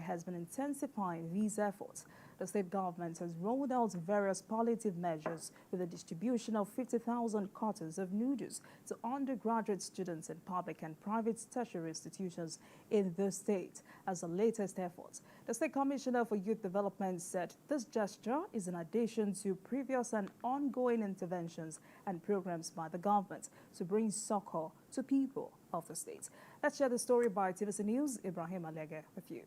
has been intensifying these efforts. The state government has rolled out various palliative measures with the distribution of 50,000 cartons of noodles to undergraduate students in public and private tertiary institutions in the state as the latest effort. The State Commissioner for Youth Development said this gesture is in addition to previous and ongoing interventions and programs by the government to bring succor to people of the state. Let's share the story by TVC News. Ibrahim Alege with you.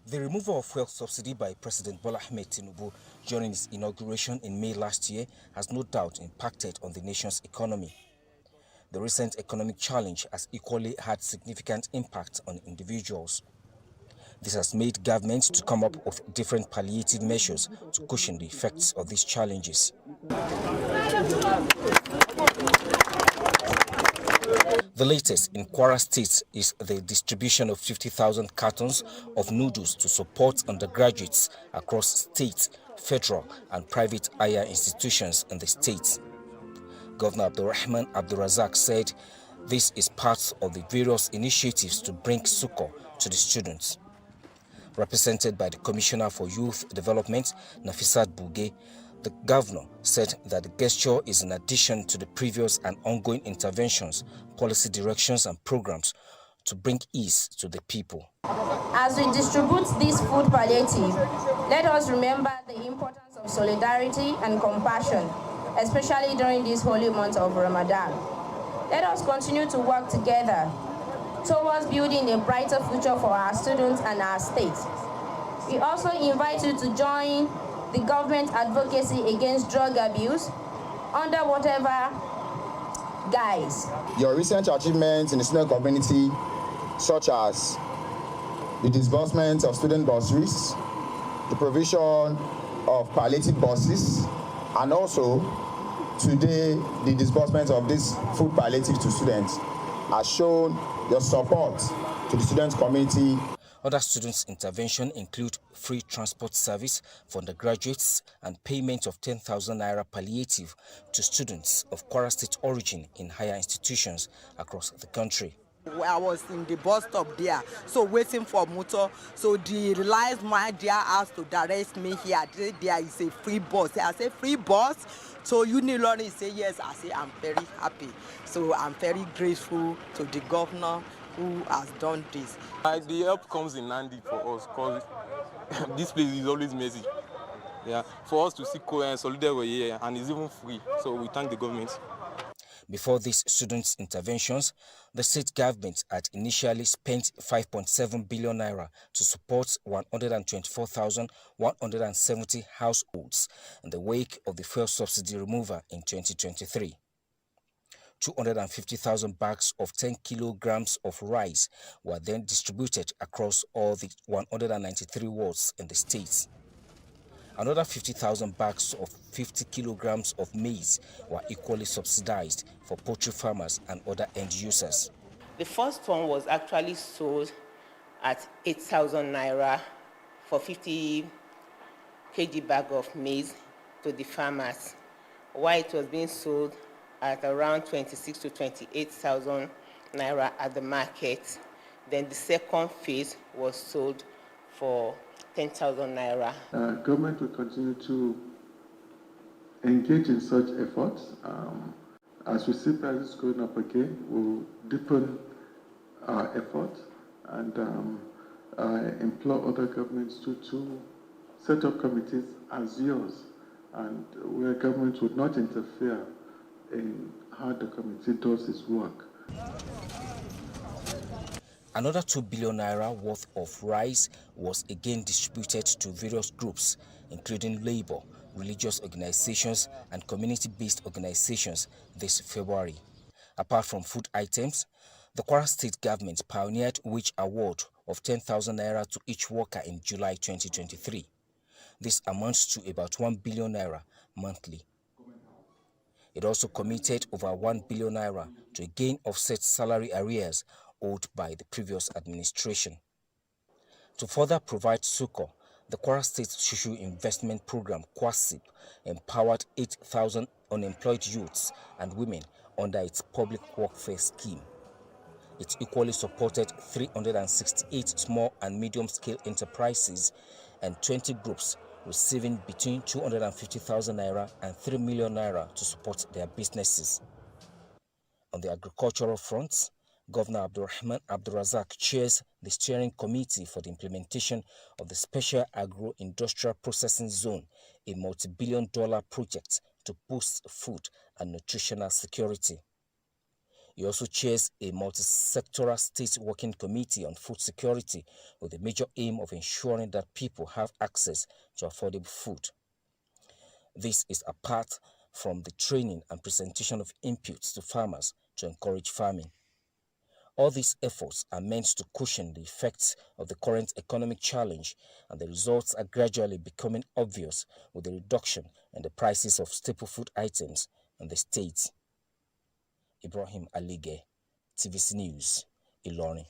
The removal of fuel subsidy by President Bola Ahmed Tinubu during his inauguration in May last year has no doubt impacted on the nation's economy. The recent economic challenge has equally had significant impact on individuals. This has made governments to come up with different palliative measures to cushion the effects of these challenges. The latest in Kwara State is the distribution of 50,000 cartons of noodles to support undergraduates across state, federal and private higher institutions in the state. Governor Abdulrahman Abdulrazak said this is part of the various initiatives to bring succor to the students. Represented by the Commissioner for Youth Development, Nafisat Buge, the governor said that the gesture is in addition to the previous and ongoing interventions, policy directions and programs to bring ease to the people. As we distribute this food palliative, let us remember the importance of solidarity and compassion, especially during this holy month of Ramadan. Let us continue to work together towards building a brighter future for our students and our state. We also invite you to join the government advocacy against drug abuse under whatever guise. Your recent achievements in the student community, such as the disbursement of student bursaries, the provision of palliative buses, and also today the disbursement of this food palliative to students, has shown your support to the student community. Other students' intervention include free transport service for undergraduates and payment of 10,000 naira palliative to students of Kwara State origin in higher institutions across the country. I was in the bus stop there, so waiting for motor. So the realized my dear asked to direct me here. There is a free bus. I say free bus. So Uniloni say yes. I say I'm very happy. So I'm very grateful to the governor who has done this. The help comes in handy for us because this place is always messy. Yeah, for us to see Solidarity here, and it's even free. So we thank the government. Before these students' interventions, the state government had initially spent 5.7 billion naira to support 124,170 households in the wake of the fuel subsidy removal in 2023. 250,000 bags of 10 kilograms of rice were then distributed across all the 193 wards in the state. Another 50,000 bags of 50 kilograms of maize were equally subsidized for poultry farmers and other end users. The first one was actually sold at 8,000 naira for 50 kg bag of maize to the farmers, while it was being sold at around 26 to 28,000 naira at the market. Then the second phase was sold for 10,000 naira. Government will continue to engage in such efforts. As we see prices going up again, we'll deepen our efforts and implore other governments to set up committees as yours, and where government would not interfere in how the committee does its work. Another 2 billion naira worth of rice was again distributed to various groups, including labor, religious organizations, and community-based organizations this February. Apart from food items, the Kwara State government pioneered wage award of 10,000 naira to each worker in July 2023. This amounts to about 1 billion naira monthly. It also committed over 1 billion naira to again offset salary arrears owed by the previous administration. To further provide succor, the Kwara State Social Investment Program, KWASIP, empowered 8,000 unemployed youths and women under its public workfare scheme. It equally supported 368 small and medium-scale enterprises and 20 groups receiving between 250,000 naira and 3 million naira to support their businesses. On the agricultural front, Governor Abdulrahman Abdulrazak chairs the steering committee for the implementation of the Special Agro-Industrial Processing Zone, a multi-billion-dollar project to boost food and nutritional security. He also chairs a multi-sectoral state working committee on food security with the major aim of ensuring that people have access to affordable food. This is apart from the training and presentation of inputs to farmers to encourage farming. All these efforts are meant to cushion the effects of the current economic challenge, and the results are gradually becoming obvious with the reduction in the prices of staple food items in the state. Ibrahim Alige, TVC News, Ilorin.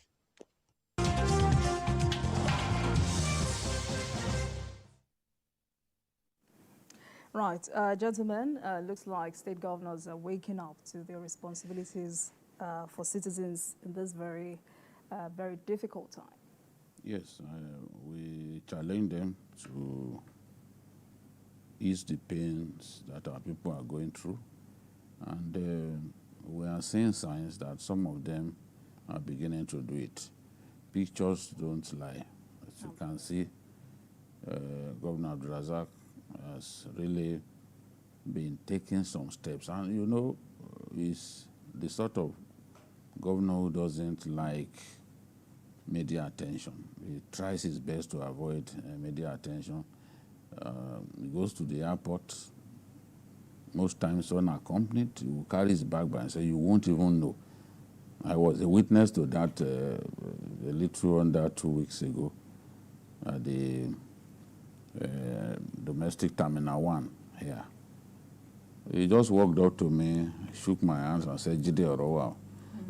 Right, gentlemen, looks like state governors are waking up to their responsibilities for citizens in this very difficult time. Yes, we challenge them to ease the pains that our people are going through, and we are seeing signs that some of them are beginning to do it. Pictures don't lie. As you can see, Governor Abdulrazak has really been taking some steps. And you know, he's the sort of governor who doesn't like media attention. He tries his best to avoid media attention. He goes to the airport, most times unaccompanied. He will carry his bag by and say, you won't even know. I was a witness to that a little under 2 weeks ago at the domestic terminal 1 here. He just walked up to me, shook my hands and said, Jide Orowa.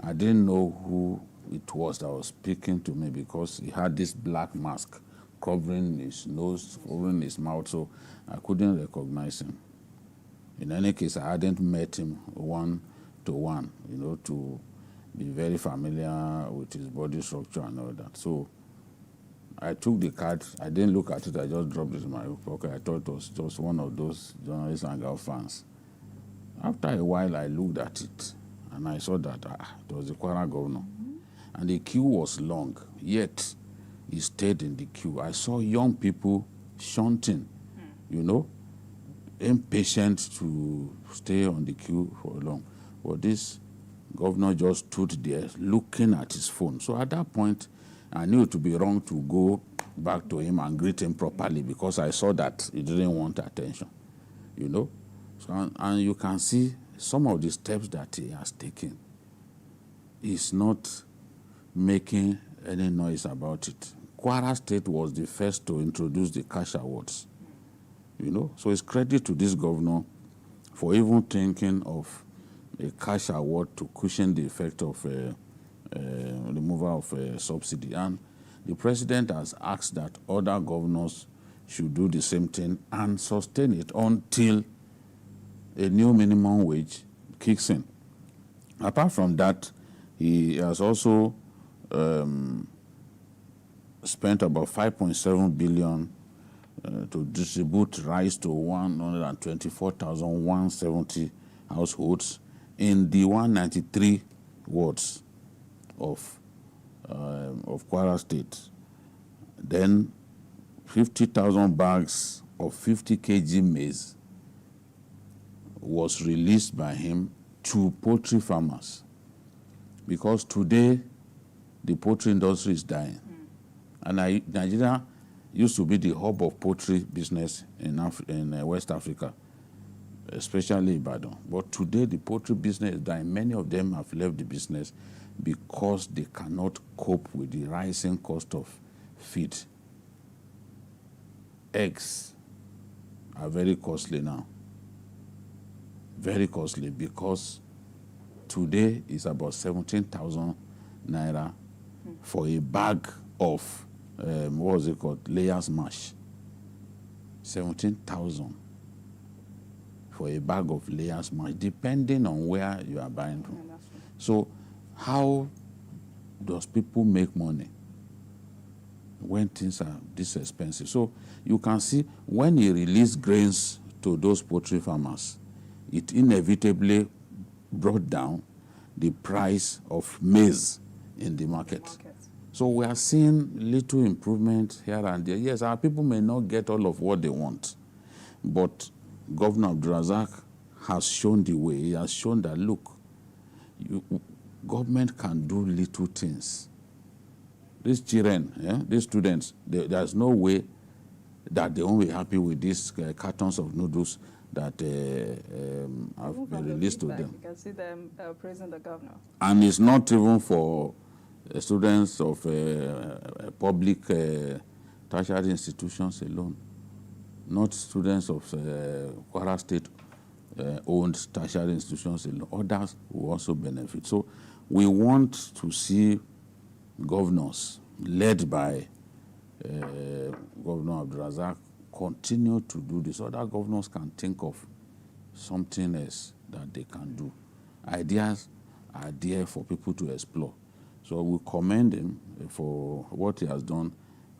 I didn't know who it was that was speaking to me because he had this black mask covering his nose, covering his mouth, so I couldn't recognize him. In any case, I hadn't met him one-to-one, you know, to be very familiar with his body structure and all that. So I took the card. I didn't look at it. I just dropped it in my pocket. I thought it was just one of those journalists and Hangout fans. After a while, I looked at it, and I saw that it was the Kwara governor. And the queue was long, yet he stayed in the queue. I saw young people shunting, you know, impatient to stay on the queue for long. But this governor just stood there looking at his phone. So at that point, I knew it would be wrong to go back to him and greet him properly because I saw that he didn't want attention, you know. So, and you can see some of the steps that he has taken. He's not making any noise about it. Kwara State was the first to introduce the cash awards, you know. So it's credit to this governor for even thinking of a cash award to cushion the effect of removal of subsidy. And the president has asked that other governors should do the same thing and sustain it until a new minimum wage kicks in. Apart from that, he has also spent about 5.7 billion to distribute rice to 124,170 households in the 193 wards of Kwara State. Then 50,000 bags of 50 kg maize was released by him to poultry farmers, because today the poultry industry is dying. And Nigeria used to be the hub of poultry business in West Africa, especially Ibadan. But today the poultry business is dying. Many of them have left the business because they cannot cope with the rising cost of feed. Eggs are very costly now. Very costly, because today is about 17,000 naira for a bag of, what was it called, layers mash. 17,000 for a bag of layers mash, depending on where you are buying from. So how does people make money when things are this expensive? So you can see when he released grains to those poultry farmers, it inevitably brought down the price of maize in the market. So we are seeing little improvement here and there. Yes, our people may not get all of what they want, but Governor Abdulrazak has shown the way. He has shown that, look, government can do little things. These children, these students, there's no way that they won't be happy with these cartons of noodles that have been released to them. You can see them praising the governor. And it's not even for students of public tertiary institutions alone, not students of Kwara State owned tertiary institutions alone. Others will also benefit. So we want to see governors led by Governor Abdulrazak continue to do this. Other governors can think of something else that they can do. Ideas are there for people to explore. So we commend him for what he has done,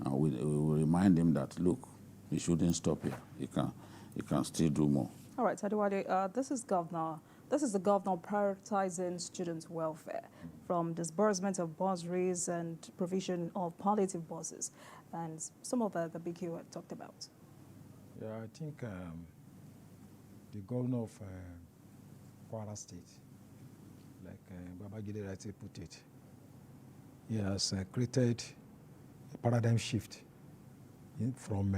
and we will remind him that, look, he shouldn't stop here. He can still do more. All right, Adewale, this is the governor prioritizing students' welfare, from disbursement of bursaries and provision of palliative buses, and some of the big you had talked about. Yeah, I think the governor of Kwara State, like Babagide rightly put it, he has created a paradigm shift from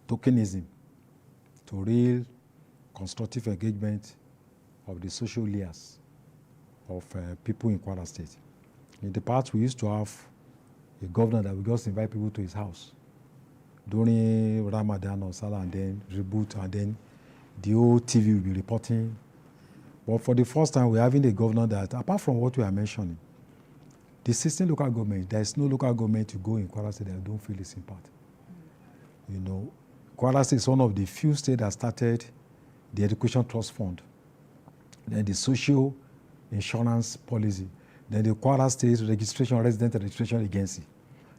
tokenism to real constructive engagement of the social layers of people in Kwara State. In the past, we used to have a governor that would just invite people to his house during Ramadan or Salah, and then reboot, and then the whole TV will be reporting. But for the first time, we're having a governor that, apart from what we are mentioning, the 16 local governments, there is no local government to go in Kwara State that don't feel its impact. You know, Kwara State is one of the few states that started the Education Trust Fund, then the Social Insurance Policy, then the Kwara State Resident Registration Agency.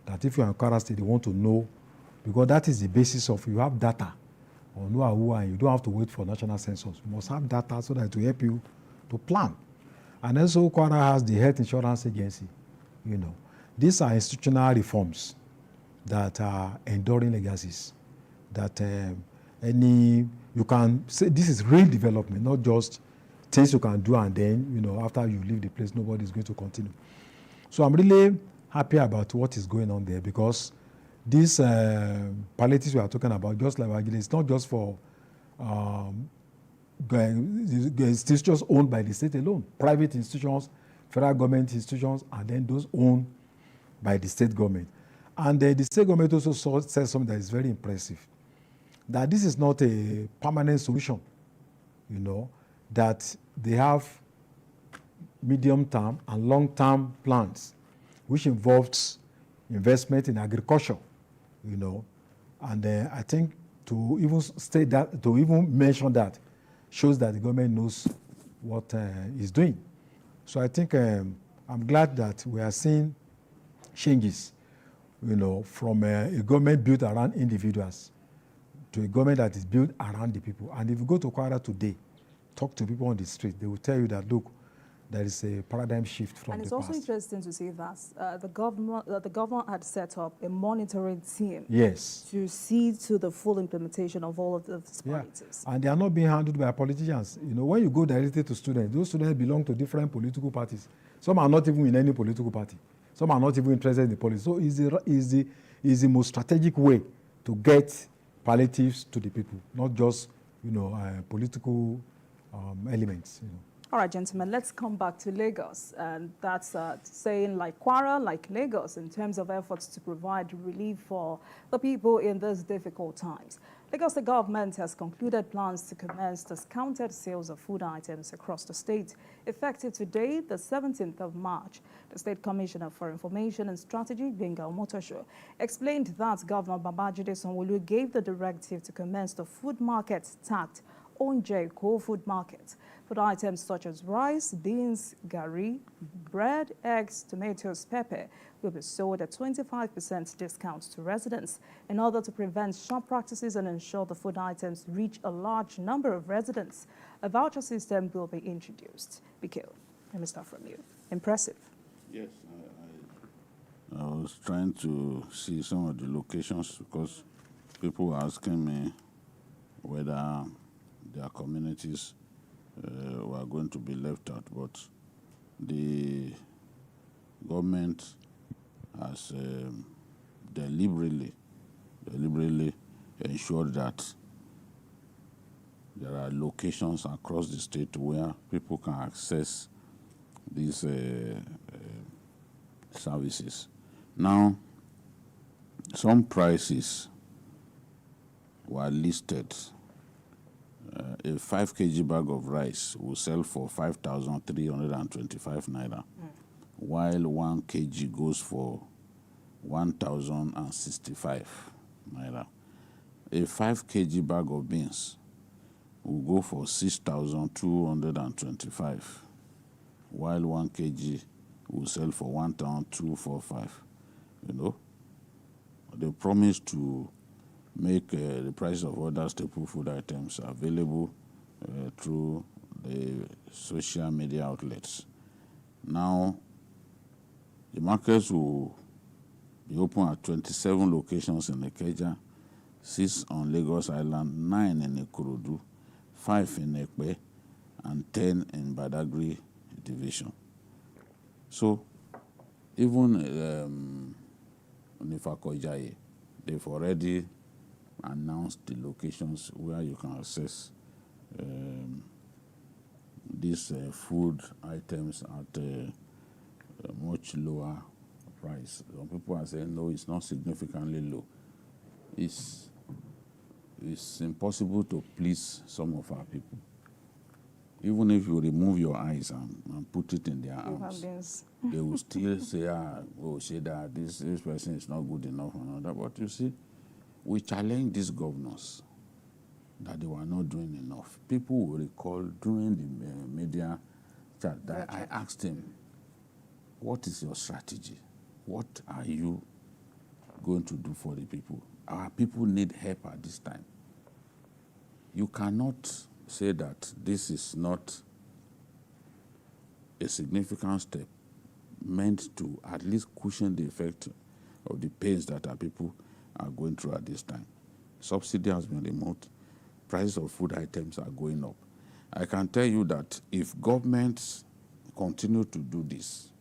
That if you're in Kwara State, they want to know, because that is the basis of, you have data on who are you. don't have to wait for national census. You must have data so that it will help you to plan. And also Kwara has the Health Insurance Agency. You know, these are institutional reforms that are enduring legacies, that you can say this is real development, not just things you can do and then, you know, after you leave the place, nobody is going to continue. So I'm really happy about what is going on there, because these palliatives we are talking about, just like Agile, it's not just for institutions owned by the state alone, private institutions, federal government institutions, and then those owned by the state government. And the state government also says something that is very impressive, that this is not a permanent solution, you know, that they have medium-term and long-term plans, which involves investment in agriculture, you know. And I think to even state that, to even mention that, shows that the government knows what it's doing. So I think I'm glad that we are seeing changes, you know, from a government built around individuals to a government that is built around the people. And if you go to Kwara today, talk to people on the street, they will tell you that, look, there is a paradigm shift from the past. And it's also interesting to see that the government had set up a monitoring team, yes, to see to the full implementation of all of the policies. And they are not being handled by politicians. You know, when you go directly to students, those students belong to different political parties. Some are not even in any political party. Some are not even interested in the policy. So it's the most strategic way to get palliatives to the people, not just, you know, political elements. You know. All right, gentlemen, let's come back to Lagos. And that's saying like Kwara, like Lagos, in terms of efforts to provide relief for the people in these difficult times. Because the government has concluded plans to commence discounted sales of food items across the state. Effective today, the 17th of March, the State Commissioner for Information and Strategy, Benga Omotosho, explained that Governor Babajide Sanwo-Olu gave the directive to commence the food market tagged Onje Core Food Market. Food items such as rice, beans, gari, bread, eggs, tomatoes, pepper will be sold at 25% discounts to residents in order to prevent sharp practices and ensure the food items reach a large number of residents. A voucher system will be introduced. Bikil, let me start from you. Impressive. Yes, I was trying to see some of the locations because people were asking me whether their communities were going to be left out, but the government has deliberately ensured that there are locations across the state where people can access these services. Now, some prices were listed. A 5 kg bag of rice will sell for 5,325 naira, while 1 kg goes for 1,065 naira. A 5 kg bag of beans will go for 6,225, while 1 kg will sell for 1,245. You know, they promised to make the price of other staple food items available through the social media outlets. Now, the markets will be open at 27 locations in Ikeja, 6 on Lagos Island, 9 in Ikorodu, 5 in Ekpe, and 10 in Badagry Division. So, even Nifakojaye, they've already announced the locations where you can access these food items at a much lower price. Some people are saying, no, it's not significantly low. It's impossible to please some of our people. Even if you remove your eyes and put it in their arms, they will still say, say that this person is not good enough and all that. But you see, we challenge these governors that they were not doing enough. People will recall during the media chat that I asked him, what is your strategy? What are you going to do for the people? Our people need help at this time. You cannot say that this is not a significant step meant to at least cushion the effect of the pains that our people are going through at this time. Subsidy has been removed. Prices of food items are going up. I can tell you that if governments continue to do this,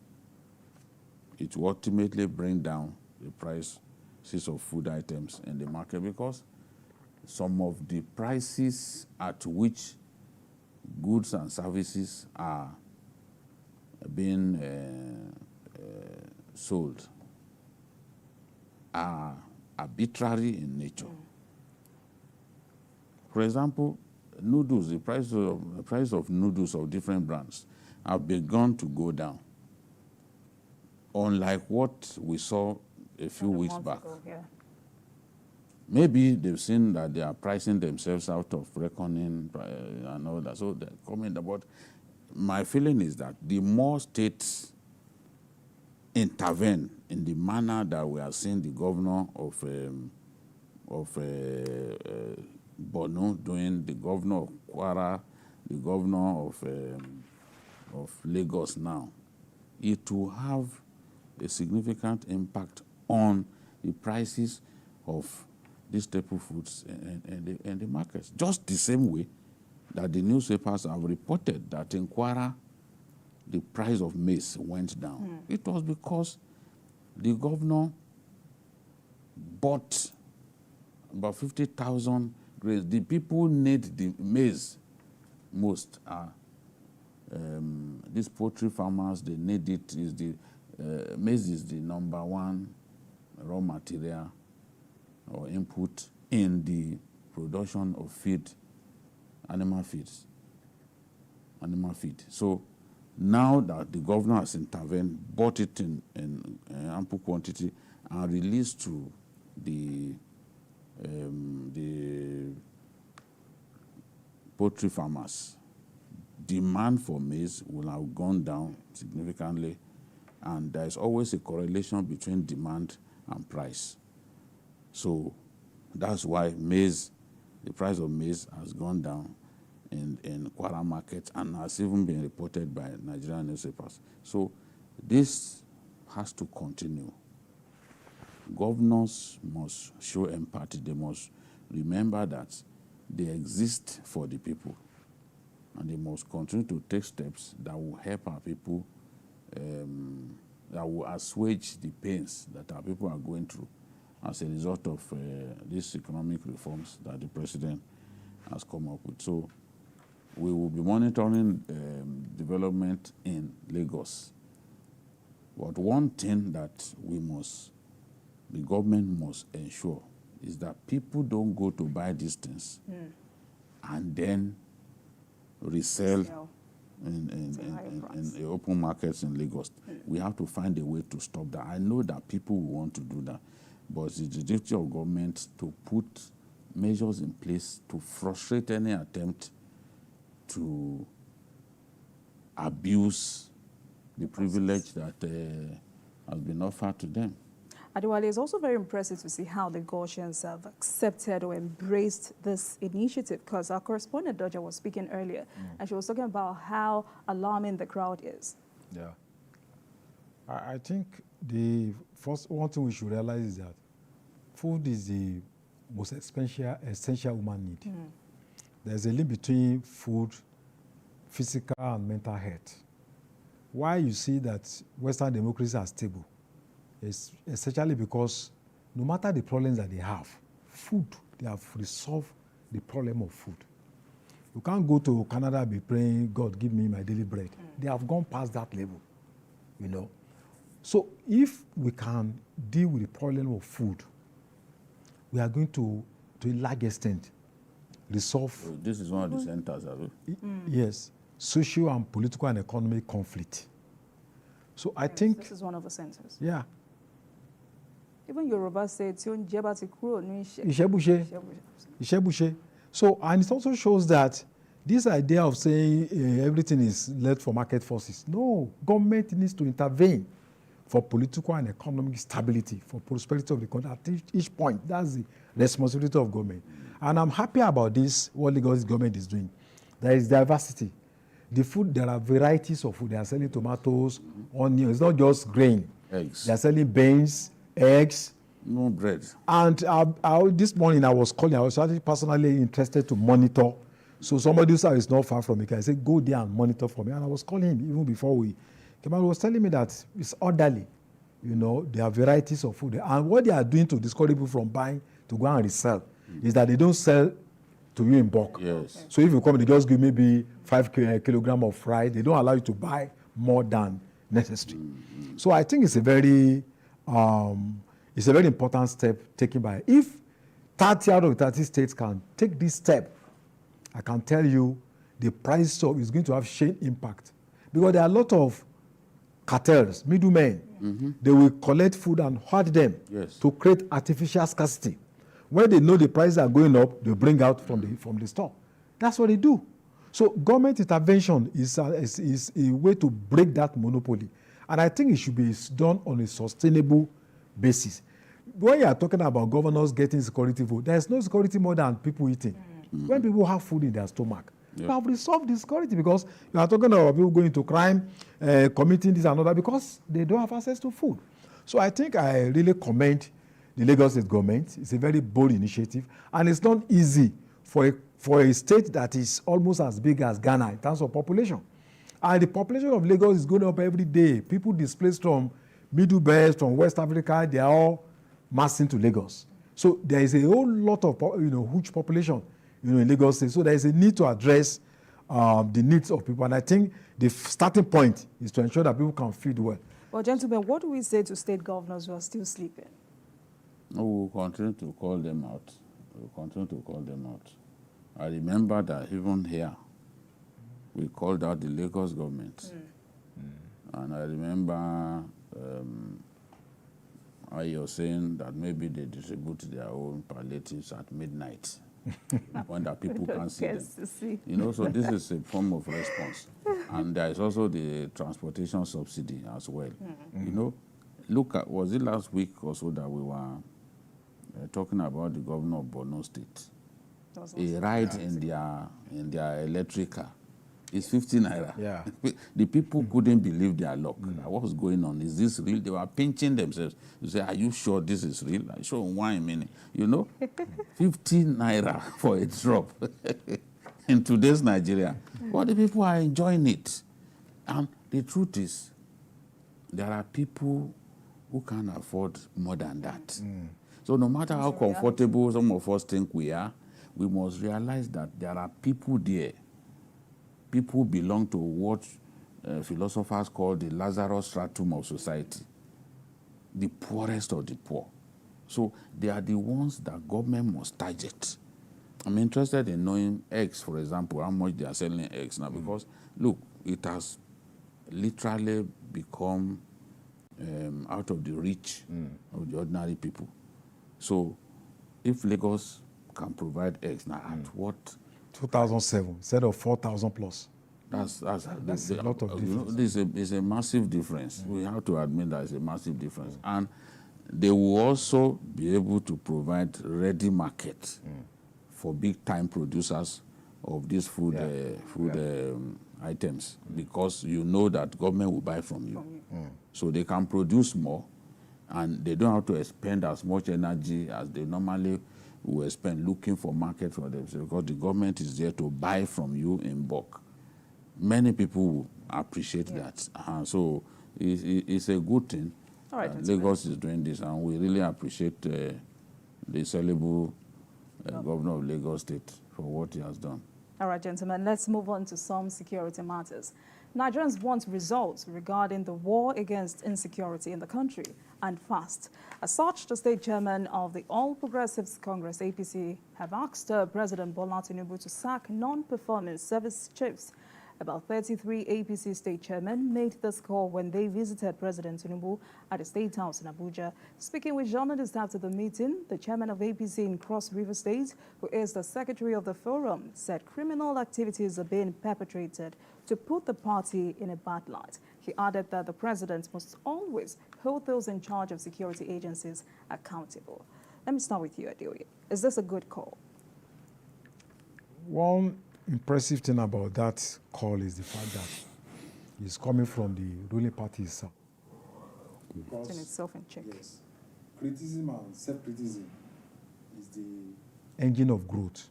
it will ultimately bring down the prices of food items in the market, because some of the prices at which goods and services are being sold are arbitrary in nature. For example, noodles, the price of noodles of different brands have begun to go down, unlike what we saw a few weeks back. Maybe they've seen that they are pricing themselves out of reckoning and all that, so they're coming about. My feeling is that the more states intervene in the manner that we are seeing the governor of Borno doing, the governor of Kwara, the governor of Lagos now, it will have a significant impact on the prices of these staple foods in the markets. Just the same way that the newspapers have reported that in Kwara, the price of maize went down. It was because the governor bought about 50,000 grains. The people need the maize most. These poultry farmers, they need it. Maize is the #1 raw material or input in the production of feed, animal feed. So now that the governor has intervened, bought it in ample quantity, and released to the poultry farmers, demand for maize will have gone down significantly, and there is always a correlation between demand and price. So that's why maize, the price of maize has gone down in Kwara market and has even been reported by Nigerian newspapers. So this has to continue. Governors must show empathy. They must remember that they exist for the people, and they must continue to take steps that will help our people, that will assuage the pains that our people are going through as a result of these economic reforms that the president has come up with. So we will be monitoring development in Lagos. But one thing that the government must ensure is that people don't go to buy these things and then resell in the open markets in Lagos. We have to find a way to stop that. I know that people will want to do that, but it's the duty of government to put measures in place to frustrate any attempt to abuse the privilege that has been offered to them. Adewale, it's also very impressive to see how the Gaussians have accepted or embraced this initiative, because our correspondent, Doja, was speaking earlier, and she was talking about how alarming the crowd is. Yeah. I think the first one thing we should realize is that food is the most essential human need. There's a link between food, physical and mental health. Why you see that Western democracies are stable is essentially because no matter the problems that they have, food, they have resolved the problem of food. You can't go to Canada and be praying, God, give me my daily bread. They have gone past that level, you know. So if we can deal with the problem of food, we are going to a large extent, resolve. So this is one of the centers, are we? Yes, social and political and economic conflict. So I think this is one of the centers. Yeah. Even Yoruba said, Ishebuche. So, and it also shows that this idea of saying everything is led for market forces. No, government needs to intervene for political and economic stability, for prosperity of the country at each point. That's the responsibility of government. And I'm happy about this, what Lagos government is doing. There is diversity. The food, there are varieties of food. They are selling tomatoes, onions. It's not just grain. Eggs. They are selling beans, eggs. No bread. And this morning I was calling. I was actually personally interested to monitor. So somebody who is not far from me, I said, go there and monitor for me. And I was calling him even before we came out. He was telling me that it's orderly. You know, there are varieties of food. And what they are doing to discourage people from buying to go and resell is that they don't sell to you in bulk. Yes. So if you come, they just give maybe 5 kilograms of rice. They don't allow you to buy more than necessary. So I think it's a very important step taken by. If 30 out of 30 states can take this step, I can tell you the price of is going to have chain impact, because there are a lot of cartels, middlemen. They will collect food and hoard them to create artificial scarcity. When they know the prices are going up, they bring out from the store. That's what they do. So government intervention is a way to break that monopoly. And I think it should be done on a sustainable basis. When you are talking about governors getting security food, there is no security more than people eating. When people have food in their stomach, you have resolved the security, because you are talking about people going to crime, committing this and that, because they don't have access to food. So I think I really commend the Lagos State government. It's a very bold initiative, and it's not easy for a state that is almost as big as Ghana in terms of population. And the population of Lagos is going up every day. People displaced from Middle Belt, from West Africa, they are all massing to Lagos. So there is a whole lot of huge population in Lagos State. So there is a need to address the needs of people. And I think the starting point is to ensure that people can feed well. Well, gentlemen, what do we say to state governors who are still sleeping? We will continue to call them out We'll continue to call them out. I remember that even here, we called out the Lagos government. And I remember how you're saying that maybe they distribute their own palliatives at midnight when the people can't see them. You know, so this is a form of response. And there is also the transportation subsidy as well. You know, look at, was it last week or so that we were talking about the governor of Borno State? A ride in their electric car is 50 naira. Yeah. The people couldn't believe their luck. What was going on? Is this real? They were pinching themselves. You say, are you sure this is real? I show 1 minute. You know, 50 naira for a drop in today's Nigeria. But the people are enjoying it. And the truth is, there are people who can afford more than that. So no matter how comfortable some of us think we are, we must realize that there are people there. People belong to what philosophers call the Lazarus stratum of society, the poorest of the poor. So they are the ones that government must target. I'm interested in knowing eggs, for example, how much they are selling eggs now, because look, it has literally become out of the reach of the ordinary people. So if Lagos can provide eggs now at what? 2007 instead of 4,000 plus. That's a lot of difference. You know, this is a massive difference. We have to admit that it's a massive difference. And they will also be able to provide ready market for big-time producers of these food items, because you know that government will buy from you. So they can produce more, and they don't have to expend as much energy as they normally will spend looking for market for them, because the government is there to buy from you in bulk. Many people will appreciate that. So it's a good thing. All right, Lagos is doing this, and we really appreciate the celebrable governor of Lagos State for what he has done. All right, gentlemen, let's move on to some security matters. Nigerians want results regarding the war against insecurity in the country, and fast. As such, the state chairman of the All Progressives Congress, APC, have asked President Bola Tinubu to sack non-performing service chiefs. About 33 APC state chairmen made this call when they visited President Tinubu at the State House in Abuja. Speaking with journalists after the meeting, the chairman of APC in Cross River State, who is the secretary of the forum, said criminal activities are being perpetrated to put the party in a bad light. He added that the president must always hold those in charge of security agencies accountable. Let me start with you, Adeoye. Is this a good call? One impressive thing about that call is the fact that it's coming from the ruling party itself. Putting itself in check. Yes. Criticism and self-criticism is the engine of growth.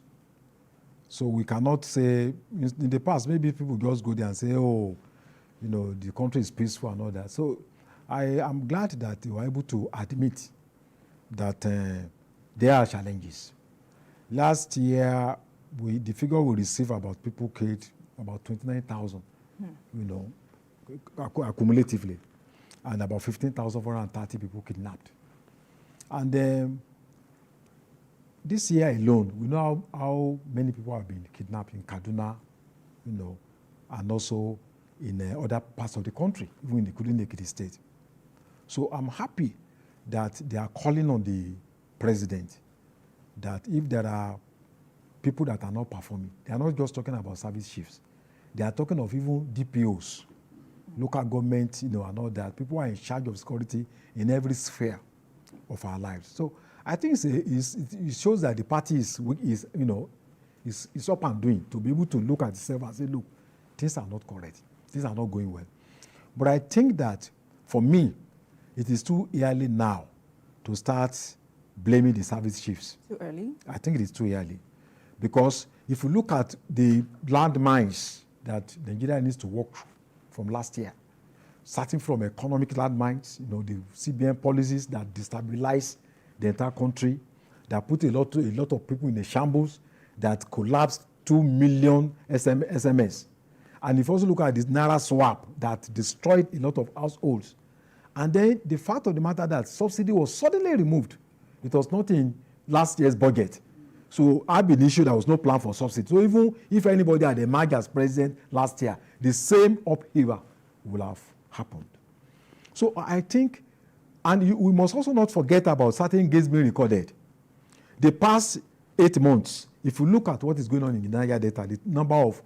So we cannot say, in the past, maybe people just go there and say, oh, you know, the country is peaceful and all that. So I am glad that they were able to admit that there are challenges. Last year, the figure we received about people killed, about 29,000, you know, accumulatively, and about 15,430 people kidnapped. And this year alone, we know how many people have been kidnapped in Kaduna, you know, and also in other parts of the country, even including the Ekiti state. So I'm happy that they are calling on the president that if there are people that are not performing, they are not just talking about service chiefs. They are talking of even DPOs, local government, you know, and all that. People are in charge of security in every sphere of our lives. So I think it shows that the party is up and doing, to be able to look at itself and say, look, things are not correct. Things are not going well. But I think that, for me, it is too early now to start blaming the service chiefs. Too early? I think it is too early. Because if you look at the landmines that Nigeria needs to work through from last year, starting from economic landmines, you know, the CBN policies that destabilize the entire country, that put a lot of people in a shambles, that collapsed 2 million SMS. And if you also look at this Naira swap that destroyed a lot of households. And then the fact of the matter that subsidy was suddenly removed. It was not in last year's budget. So I've been issued there was no plan for subsidy. So even if anybody had emerged as president last year, the same upheaval will have happened. So I think, and we must also not forget about certain gains being recorded. The past 8 months, if you look at what is going on in the Niger Delta, the number of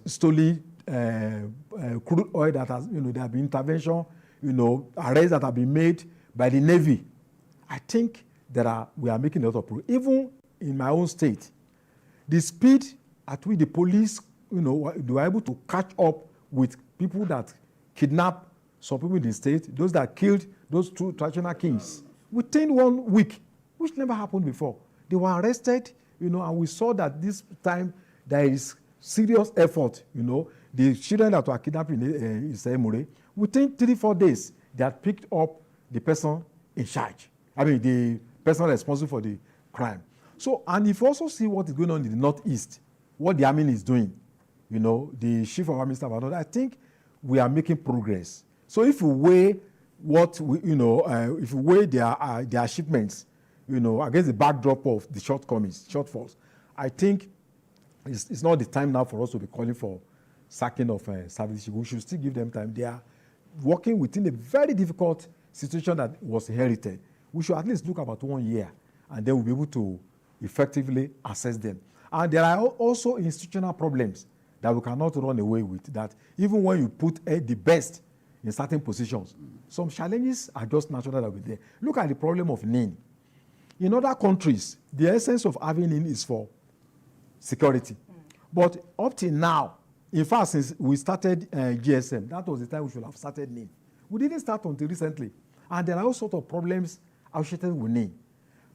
stolen crude oil that has, there have been intervention, arrests that have been made by the Navy. I think we are making a lot of progress. Even in my own state, the speed at which the police, they were able to catch up with people that kidnap some people in the state, those that killed those 2 traditional kings, within 1 week, which never happened before. They were arrested, and we saw that this time there is serious effort, the children that were kidnapped in Isemure, within 3-4 days, they had picked up the person in charge. I mean, the person responsible for the crime. So, and if you also see what is going on in the Northeast, what the army is doing, the chief of army staff, I think we are making progress. So if you weigh what if you weigh their achievements, against the backdrop of the shortfalls, I think it's not the time now for us to be calling for sacking of service. We should still give them time. They are working within a very difficult situation that was inherited. We should at least look about 1 year, and then we'll be able to effectively assess them. And there are also institutional problems that we cannot run away with, that even when you put the best in certain positions, some challenges are just natural that will be there. Look at the problem of NIN. In other countries, the essence of having NIN is for security. But up till now, in fact, since we started GSM, that was the time we should have started NIN. We didn't start until recently. And there are all sorts of problems associated with NIN.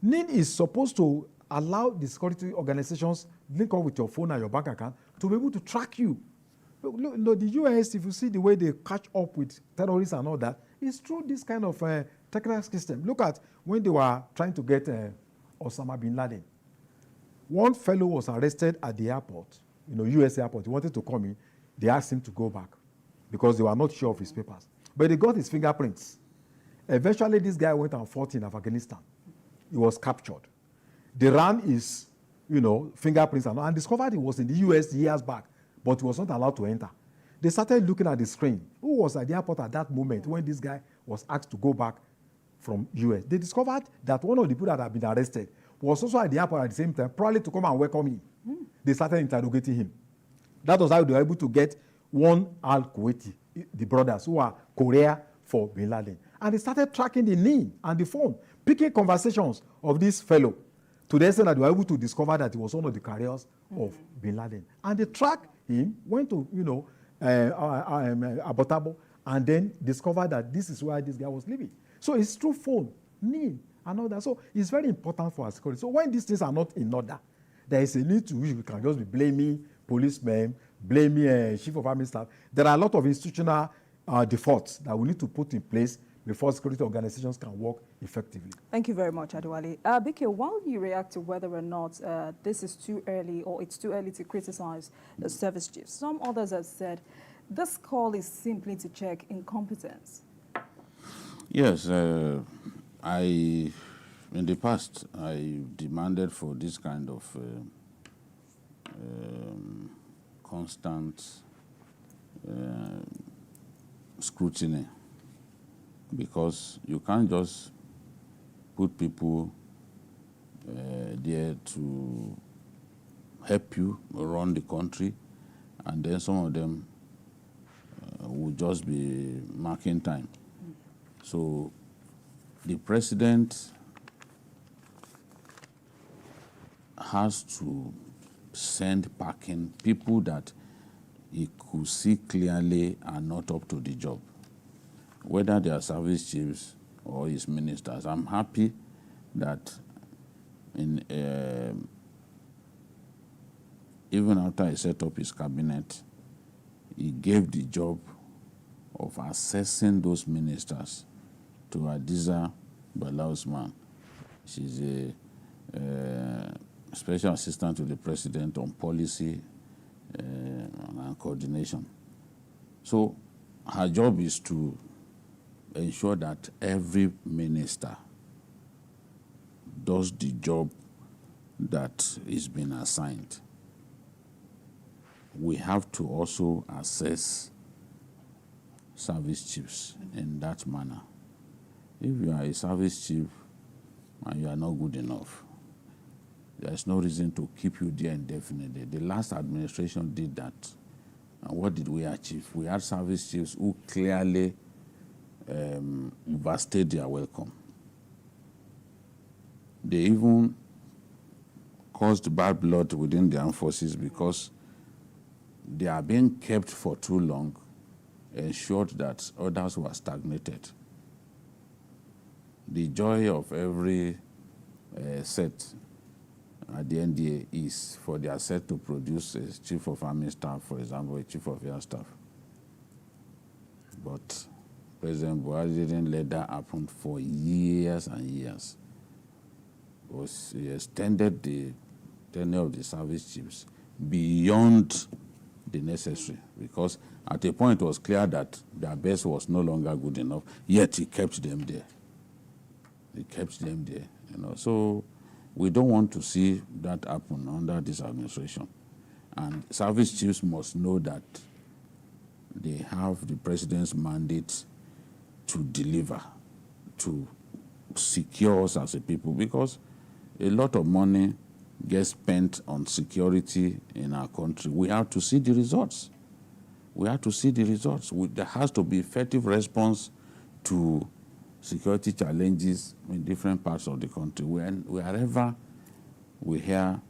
NIN is supposed to allow the security organizations link up with your phone and your bank account to be able to track you. Look, the US, if you see the way they catch up with terrorists and all that, it's through this kind of technical system. Look at when they were trying to get Osama bin Laden. One fellow was arrested at the airport, US airport. He wanted to come in. They asked him to go back because they were not sure of his papers. But they got his fingerprints. Eventually, this guy went and fought in Afghanistan. He was captured. They ran his, fingerprints and discovered he was in the US years back, but he was not allowed to enter. They started looking at the screen. Who was at the airport at that moment when this guy was asked to go back from US? They discovered that one of the people that had been arrested was also at the airport at the same time, probably to come and welcome him. They started interrogating him. That was how they were able to get one al-Kuwaiti, the brothers who are Korea for bin Laden. And they started tracking the NIN and the phone, picking conversations of this fellow to the extent that they were able to discover that he was one of the carriers of bin Laden. And they tracked him, went to, Abbottabad, and then discovered that this is where this guy was living. So it's through phone, NIN, and all that. So it's very important for our security. So when these things are not in order, there is a need to which we can just be blaming policemen, blaming chief of army staff. There are a lot of institutional defaults that we need to put in place before security organizations can work effectively. Thank you very much, Adewale. Bike, while you react to whether or not this is too early or it's too early to criticize the service chiefs, some others have said this call is simply to check incompetence. Yes, in the past, I demanded for this kind of constant scrutiny, because you can't just put people there to help you run the country, and then some of them will just be marking time. So the president has to send packing people that he could see clearly are not up to the job, whether they are service chiefs or his ministers. I'm happy that even after he set up his cabinet, he gave the job of assessing those ministers to Hadiza Balausman. She's a special assistant to the president on policy and coordination. So her job is to ensure that every minister does the job that is being assigned, we have to also assess service chiefs in that manner. If you are a service chief and you are not good enough, there's no reason to keep you there indefinitely. The last administration did that. And what did we achieve? We had service chiefs who clearly overstayed their welcome. They even caused bad blood within the armed forces because they are being kept for too long, ensured that others were stagnated. The joy of every set at the NDA is for their set to produce a chief of army staff, for example, a chief of air staff. But President Buhari didn't let that happen for years and years. He extended the tenure of the service chiefs beyond the necessary, because at a point it was clear that their best was no longer good enough, yet he kept them there. He kept them there, you know. So we don't want to see that happen under this administration. And service chiefs must know that they have the president's mandate to deliver, to secure us as a people, because a lot of money gets spent on security in our country. We have to see the results. We have to see the results. There has to be effective response to security challenges in different parts of the country. Wherever we hear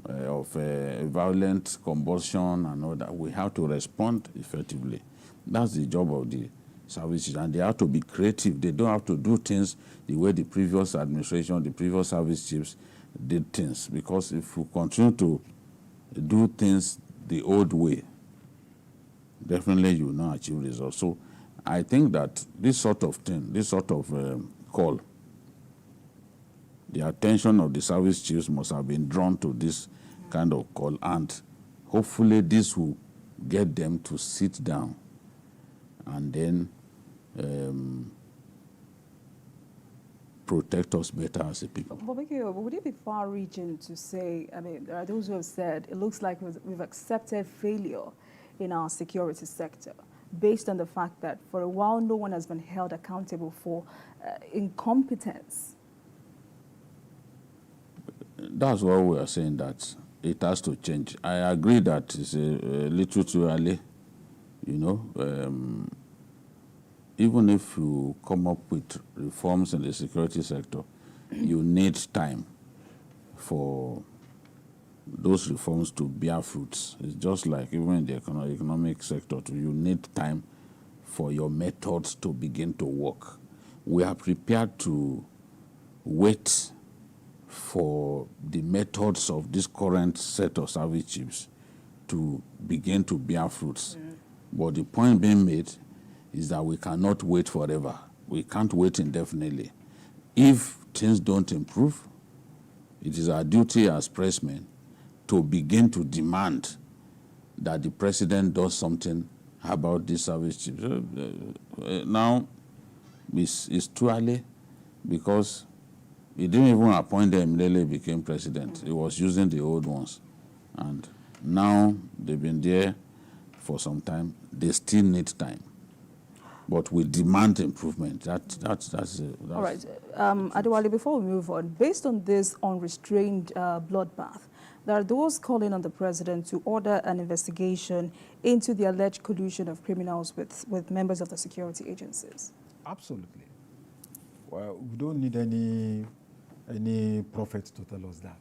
of violent combustion and all that, we have to respond effectively. That's the job of the services, and they have to be creative. They don't have to do things the way the previous administration, the previous service chiefs did things, because if we continue to do things the old way, definitely you will not achieve results. So I think that this sort of thing, this sort of call, the attention of the service chiefs must have been drawn to this kind of call, and hopefully this will get them to sit down and then protect us better as a people. But would it be far-reaching to say, I mean, there are those who have said it looks like we've accepted failure in our security sector, based on the fact that for a while no one has been held accountable for incompetence? That's why we are saying that it has to change. I agree that it's a little too early, you know. Even if you come up with reforms in the security sector, you need time for those reforms to bear fruits. It's just like even in the economic sector too, you need time for your methods to begin to work. We are prepared to wait for the methods of this current set of service chiefs to begin to bear fruits. But the point being made is that we cannot wait forever. We can't wait indefinitely. If things don't improve, it is our duty as pressmen to begin to demand that the president does something about this service chiefs. Now, it's too early, because he didn't even appoint them immediately he became president. He was using the old ones. And now they've been there for some time. They still need time. But we demand improvement. That's all right. Adewale, before we move on, based on this unrestrained bloodbath, there are those calling on the president to order an investigation into the alleged collusion of criminals with members of the security agencies. Absolutely. Well, we don't need any prophet to tell us that.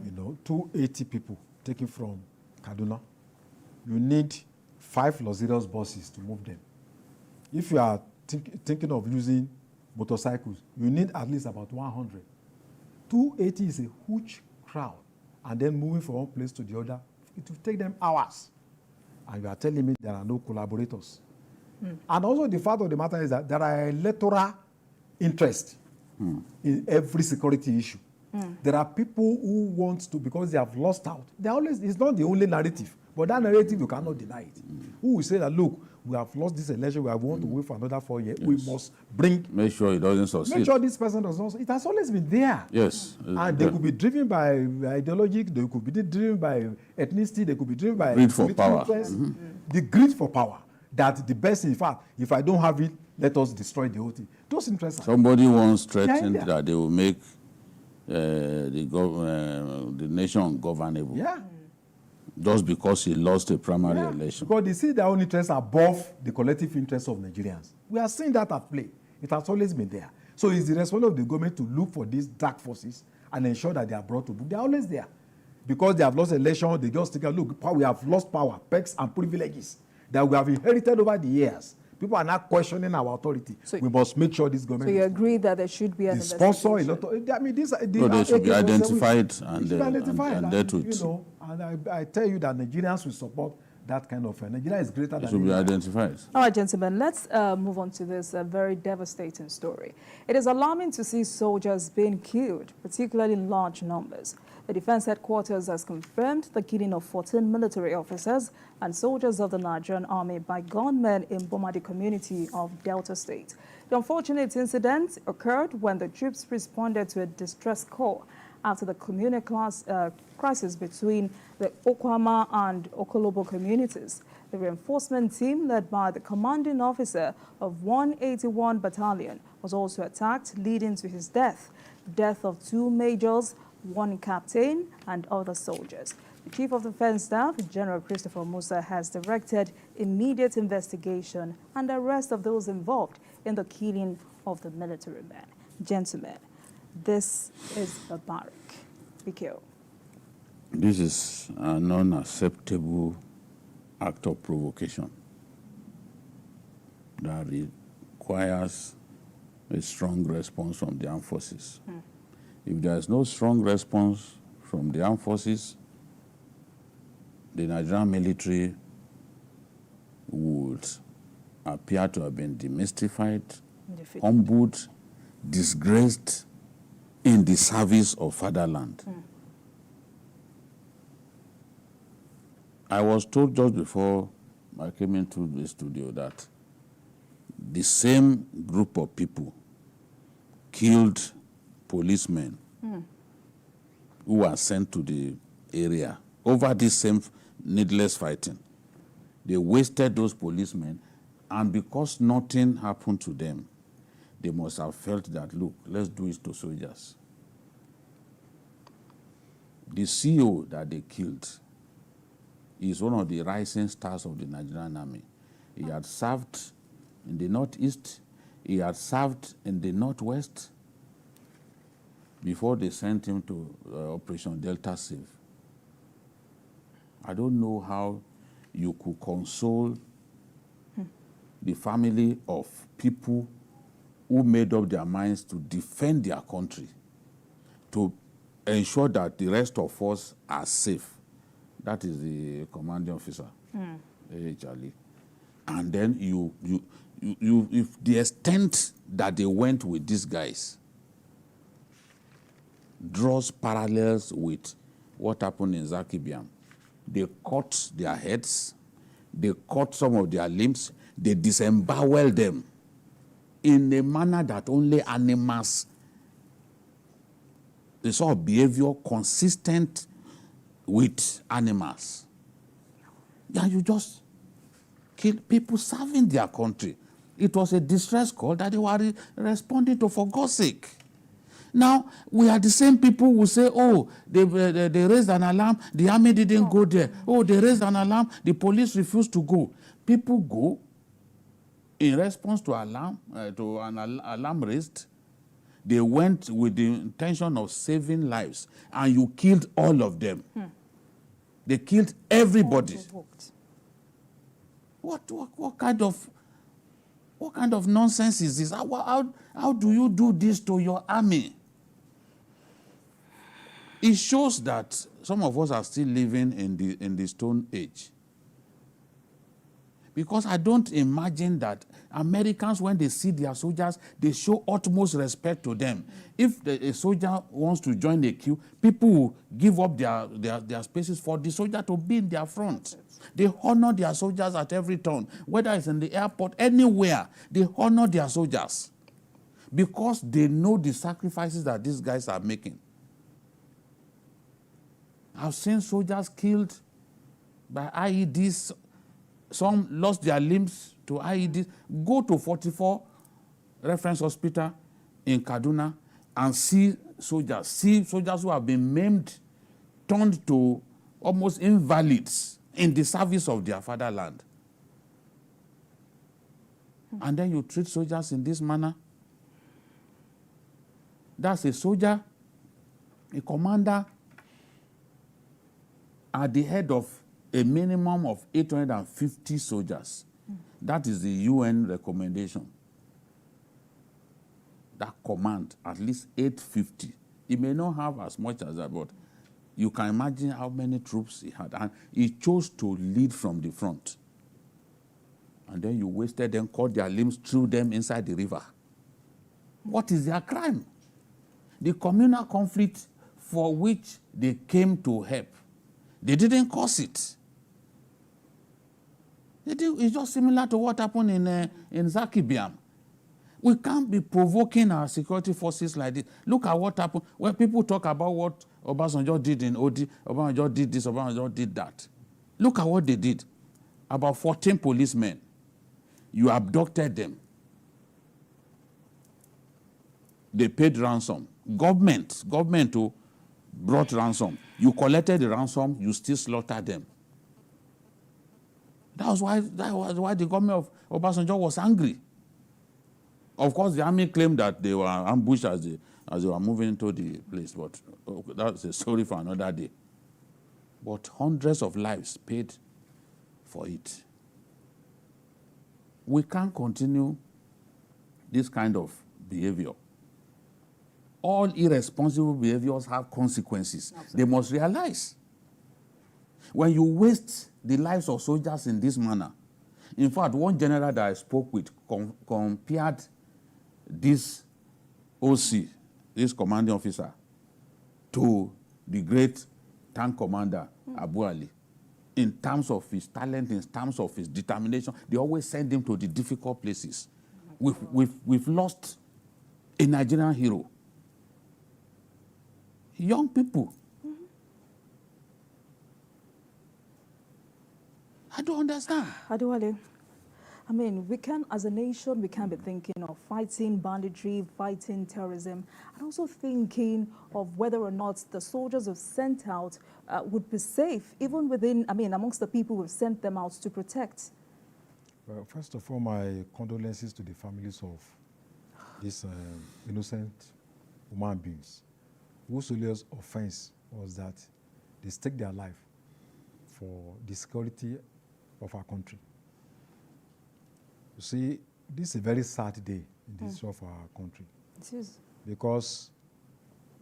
You know, 280 people taken from Kaduna. You need 5 luxurious buses to move them. If you are thinking of using motorcycles, you need at least about 100. 280 is a huge crowd. And then moving from one place to the other, it will take them hours. And you are telling me there are no collaborators. And also the fact of the matter is that there are electoral interest in every security issue. There are people who want to, because they have lost out. It's not the only narrative, but that narrative, you cannot deny it. Who will say that, look, we have lost this election, we want to wait for another 4 years. Yes. We must make sure it doesn't succeed. Make sure this person does not. It has always been there. Yes. And they could be driven by ideology, they could be driven by ethnicity, they could be driven by greed for power. The greed for power. That the best, in fact, if I don't have it, let us destroy the whole thing. Those interests. Somebody once threatened that they will make the nation ungovernable. Yeah. Just because he lost a primary election. Because they see their own interests above the collective interests of Nigerians. We are seeing that at play. It has always been there. So it's the responsibility of the government to look for these dark forces and ensure that they are brought to book. They are always there. Because they have lost election, they just take a look. We have lost power, perks, and privileges that we have inherited over the years. People are not questioning our authority. So we must make sure this government. So you agree that there should be an sponsor a lot of. I mean, they should be identified and dealt with. You know, and I tell you that Nigerians will support that kind of. Nigeria is greater than. It should be identified. All right, gentlemen, let's move on to this very devastating story. It is alarming to see soldiers being killed, particularly in large numbers. The Defense Headquarters has confirmed the killing of 14 military officers and soldiers of the Nigerian Army by gunmen in Bomadi community of Delta State. The unfortunate incident occurred when the troops responded to a distress call after the communal crisis between the Okwama and Okolobo communities. The reinforcement team, led by the commanding officer of 181 Battalion, was also attacked, leading to his death. Death of 2 majors, 1 captain, and other soldiers. The Chief of Defense Staff, General Christopher Musa, has directed immediate investigation and arrest of those involved in the killing of the military men. Gentlemen, this is barbaric. Bikio. This is an unacceptable act of provocation that requires a strong response from the armed forces. If there is no strong response from the armed forces, the Nigerian military would appear to have been demystified, humbled, disgraced in the service of fatherland. I was told just before I came into the studio that the same group of people killed policemen who were sent to the area over this same needless fighting. They wasted those policemen, and because nothing happened to them, they must have felt that, look, let's do it to soldiers. The CEO that they killed is one of the rising stars of the Nigerian Army. He had served in the Northeast, he had served in the Northwest, before they sent him to Operation Delta Save. I don't know how you could console the family of people who made up their minds to defend their country, to ensure that the rest of us are safe. That is the commanding officer, Charlie. And then if the extent that they went with these guys draws parallels with what happened in Zakibiam. They cut their heads, they cut some of their limbs, they disemboweled them in a manner that only animals, the sort of behavior consistent with animals. And you just kill people serving their country. It was a distress call that they were responding to, for God's sake. Now, we are the same people who say, oh, they raised an alarm, the army didn't go there. Oh, they raised an alarm, the police refused to go. People go in response to an alarm raised. They went with the intention of saving lives, and you killed all of them. They killed everybody. What kind of nonsense is this? How do you do this to your army? It shows that some of us are still living in the Stone Age. Because I don't imagine that Americans, when they see their soldiers, they show utmost respect to them. If a soldier wants to join the queue, people will give up their spaces for the soldier to be in their front. They honor their soldiers at every turn, whether it's in the airport, anywhere. They honor their soldiers because they know the sacrifices that these guys are making. I've seen soldiers killed by IEDs. Some lost their limbs to IEDs. Go to 44 Reference Hospital in Kaduna and see soldiers who have been maimed, turned to almost invalids in the service of their fatherland. And then you treat soldiers in this manner. That's a soldier, a commander, at the head of a minimum of 850 soldiers. That is the UN recommendation. That command, at least 850. He may not have as much as that, but you can imagine how many troops he had. And he chose to lead from the front. And then you wasted them, cut their limbs, threw them inside the river. What is their crime? The communal conflict for which they came to help, they didn't cause it. It's just similar to what happened in Zakibiam. We can't be provoking our security forces like this. Look at what happened. When people talk about what Obasanjo did in Odi, Obasanjo did this, Obasanjo did that. Look at what they did. About 14 policemen. You abducted them. They paid ransom. Government who brought ransom. You collected the ransom, you still slaughtered them. That was why the government of Obasanjo was angry. Of course, the army claimed that they were ambushed as they were moving into the place, but that's a story for another day. But hundreds of lives paid for it. We can't continue this kind of behavior. All irresponsible behaviors have consequences. Absolutely. They must realize. When you waste the lives of soldiers in this manner, in fact, one general that I spoke with compared this OC, this commanding officer, to the great tank commander, Abu Ali. In terms of his talent, in terms of his determination, they always send him to the difficult places. We've lost a Nigerian hero. Young people. I don't understand. Adewale, I mean, we can, as a nation, we can be thinking of fighting banditry, fighting terrorism, and also thinking of whether or not the soldiers we've sent out would be safe, even within, amongst the people we've sent them out to protect. Well, first of all, my condolences to the families of these innocent human beings, whose only offense was that they staked their life for the security of our country. You see, this is a very sad day in the history of our country. It is. Because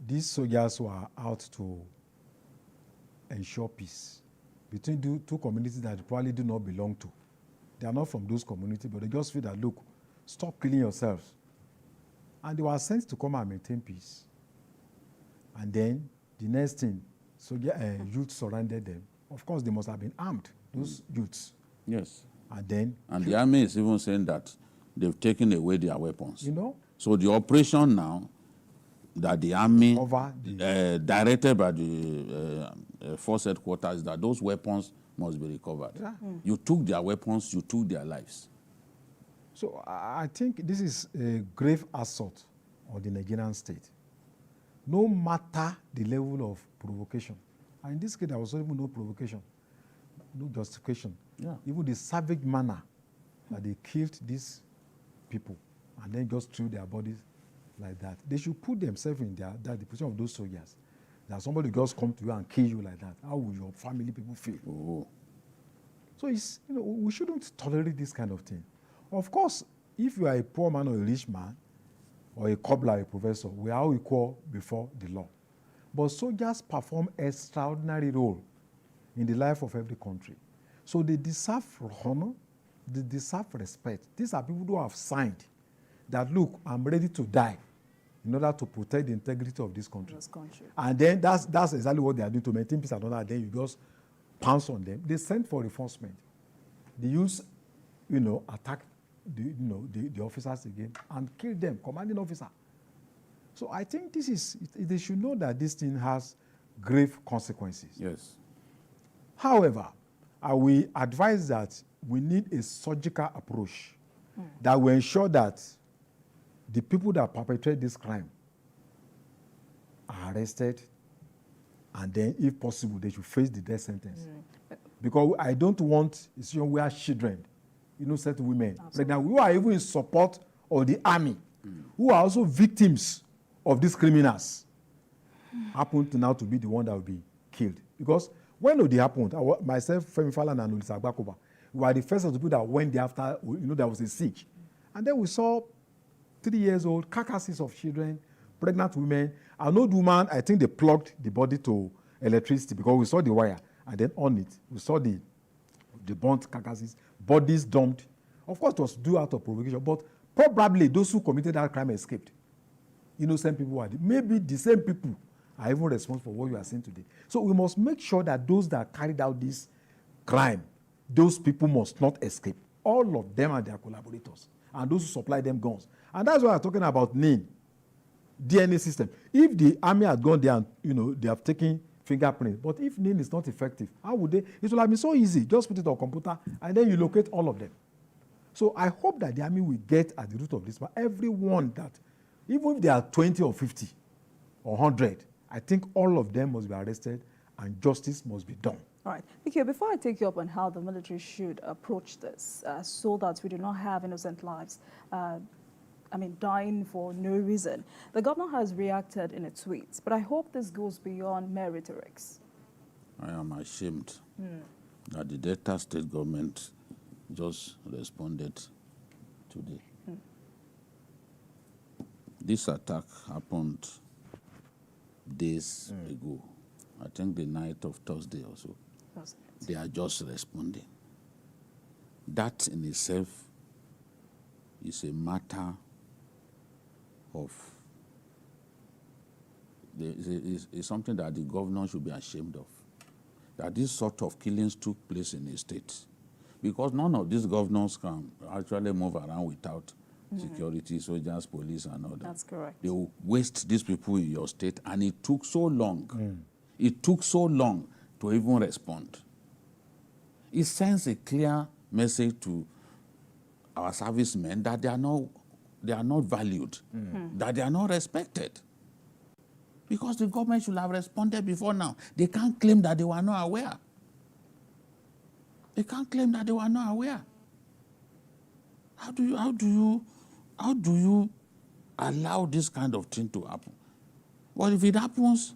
these soldiers were out to ensure peace between two communities that probably do not belong to. They are not from those communities, but they just feel that, look, stop killing yourselves. And they were sent to come and maintain peace. And then the next thing, youth surrounded them. Of course, they must have been armed, those youths. Yes. And the army is even saying that they've taken away their weapons. You know? So the operation now that the army, directed by the force headquarters, that those weapons must be recovered. Yeah. You took their weapons, you took their lives. So I think this is a grave assault on the Nigerian state. No matter the level of provocation. And in this case, there was even no provocation, no justification. Yeah. Even the savage manner that they killed these people and then just threw their bodies like that. They should put themselves in the position of those soldiers. That somebody just come to you and kill you like that. How will your family people feel? Oh. So it's, we shouldn't tolerate this kind of thing. Of course, if you are a poor man or a rich man, or a cobbler, a professor, we are all equal before the law. But soldiers perform extraordinary role in the life of every country. So they deserve honor, they deserve respect. These are people who have signed that, look, I'm ready to die in order to protect the integrity of this country. And then that's exactly what they are doing to maintain peace and order. Then you just pounce on them. They sent for reinforcement. They use, attack the officers again and kill them, commanding officer. So I think they should know that this thing has grave consequences. Yes. However, I will advise that we need a surgical approach that will ensure that the people that perpetrate this crime are arrested, and then, if possible, they should face the death sentence. Because I don't want a situation where children, innocent women, pregnant, who are even in support of the army, who are also victims of these criminals, happen to now to be the one that will be killed. Because when they happened, myself, Femi Falan, and Olisa Agbakoba, we were the first of the people that went there after, there was a siege. And then we saw 3 years old carcasses of children, pregnant women. An old woman, I think they plugged the body to electricity because we saw the wire. And then on it, we saw the burnt carcasses, bodies dumped. Of course, it was due out of provocation, but probably those who committed that crime escaped. Innocent people were. Maybe the same people are even responsible for what you are saying today. So we must make sure that those that carried out this crime, those people must not escape. All of them are their collaborators, and those who supply them guns. And that's why I'm talking about NIN, DNA system. If the army had gone there and they have taken fingerprints, but if NIN is not effective, how would they? It will have been so easy. Just put it on a computer, and then you locate all of them. So I hope that the army will get at the root of this. But everyone that, even if they are 20 or 50 or 100, I think all of them must be arrested and justice must be done. All right. Vicky, before I take you up on how the military should approach this, so that we do not have innocent lives, dying for no reason, the governor has reacted in a tweet, but I hope this goes beyond mere rhetorics. I am ashamed that the Delta state government just responded today. This attack happened days ago. I think the night of Thursday or so. They are just responding. That in itself is a matter of, is something that the governor should be ashamed of. That this sort of killings took place in a state. Because none of these governors can actually move around without security, soldiers, police, and all that. That's correct. They will waste these people in your state, and it took so long. It took so long to even respond. It sends a clear message to our servicemen that they are not valued, that they are not respected. Because the government should have responded before now. They can't claim that they were not aware. They can't claim that they were not aware. How do you allow this kind of thing to happen? Well, if it happens,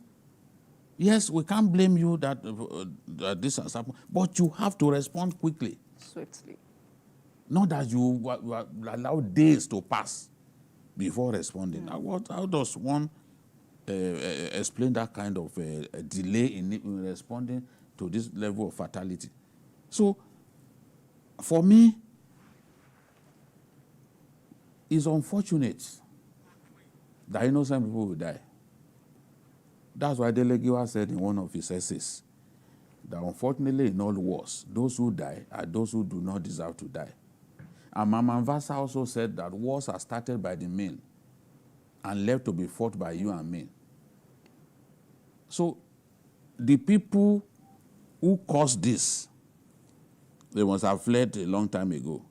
yes, we can't blame you that this has happened, but you have to respond quickly. Swiftly. Not that you allow days to pass before responding. How does one explain that kind of delay in responding to this level of fatality? So, for me, it's unfortunate that innocent people will die. That's why Delegiwa said in one of his essays that unfortunately in all wars, those who die are those who do not deserve to die. And Maman Vasa also said that wars are started by the men and left to be fought by you and me. So the people who caused this, they must have fled a long time ago.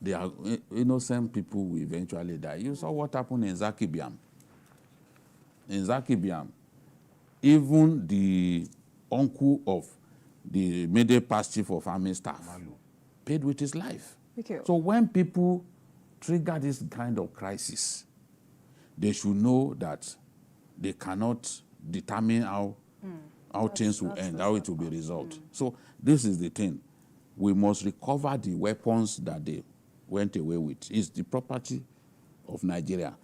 They are innocent people who eventually die. You saw what happened in Zakibiam. In Zakibiam, even the uncle of the middle past chief of army staff paid with his life. So when people trigger this kind of crisis, they should know that they cannot determine how things will end, how it will be resolved. So this is the thing. We must recover the weapons that they went away with. It's the property of Nigeria.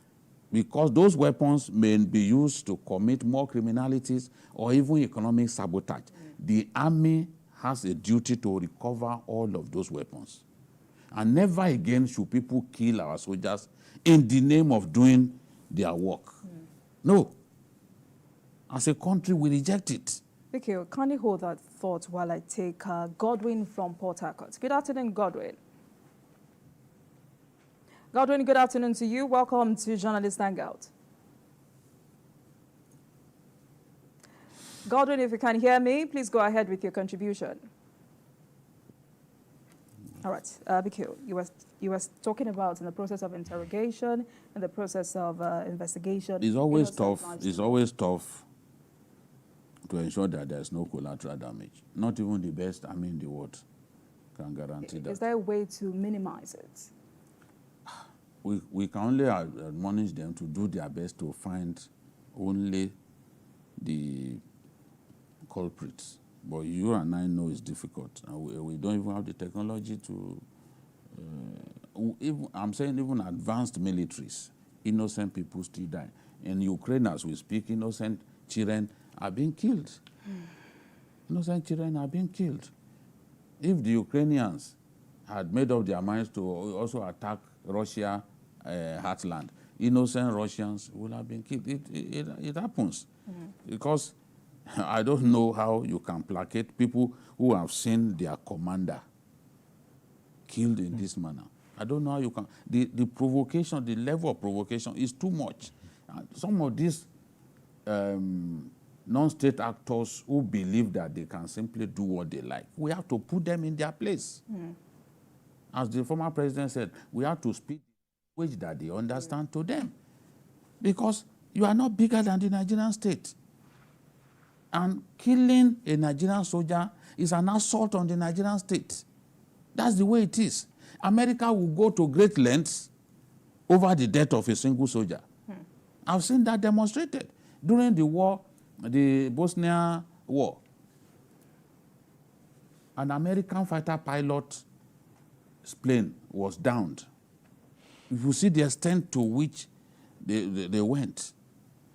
Because those weapons may be used to commit more criminalities or even economic sabotage. The army has a duty to recover all of those weapons. And never again should people kill our soldiers in the name of doing their work. No. As a country, we reject it. Okay, can you hold that thought while I take Godwin from Port Harcourt? Good afternoon, Godwin. Godwin, good afternoon to you. Welcome to Journalist Hangout. Godwin, if you can hear me, please go ahead with your contribution. All right, Bikio, you were talking about in the process of interrogation, in the process of investigation. It's always tough. It's always tough to ensure that there's no collateral damage. Not even the best army in the world can guarantee that. Is there a way to minimize it? We can only admonish them to do their best to find only the culprits. But you and I know it's difficult. We don't even have the technology to, I'm saying even advanced militaries, innocent people still die. In Ukraine, as we speak, innocent children are being killed. Innocent children are being killed. If the Ukrainians had made up their minds to also attack Russia heartland, innocent Russians would have been killed. It happens. Because I don't know how you can placate people who have seen their commander killed in this manner. I don't know how you can. The provocation, the level of provocation is too much. Some of these non-state actors who believe that they can simply do what they like, we have to put them in their place. As the former president said, we have to speak the language that they understand to them. Because you are not bigger than the Nigerian state. And killing a Nigerian soldier is an assault on the Nigerian state. That's the way it is. America will go to great lengths over the death of a single soldier. I've seen that demonstrated during the war, the Bosnia War. An American fighter pilot's plane was downed. If you see the extent to which they went,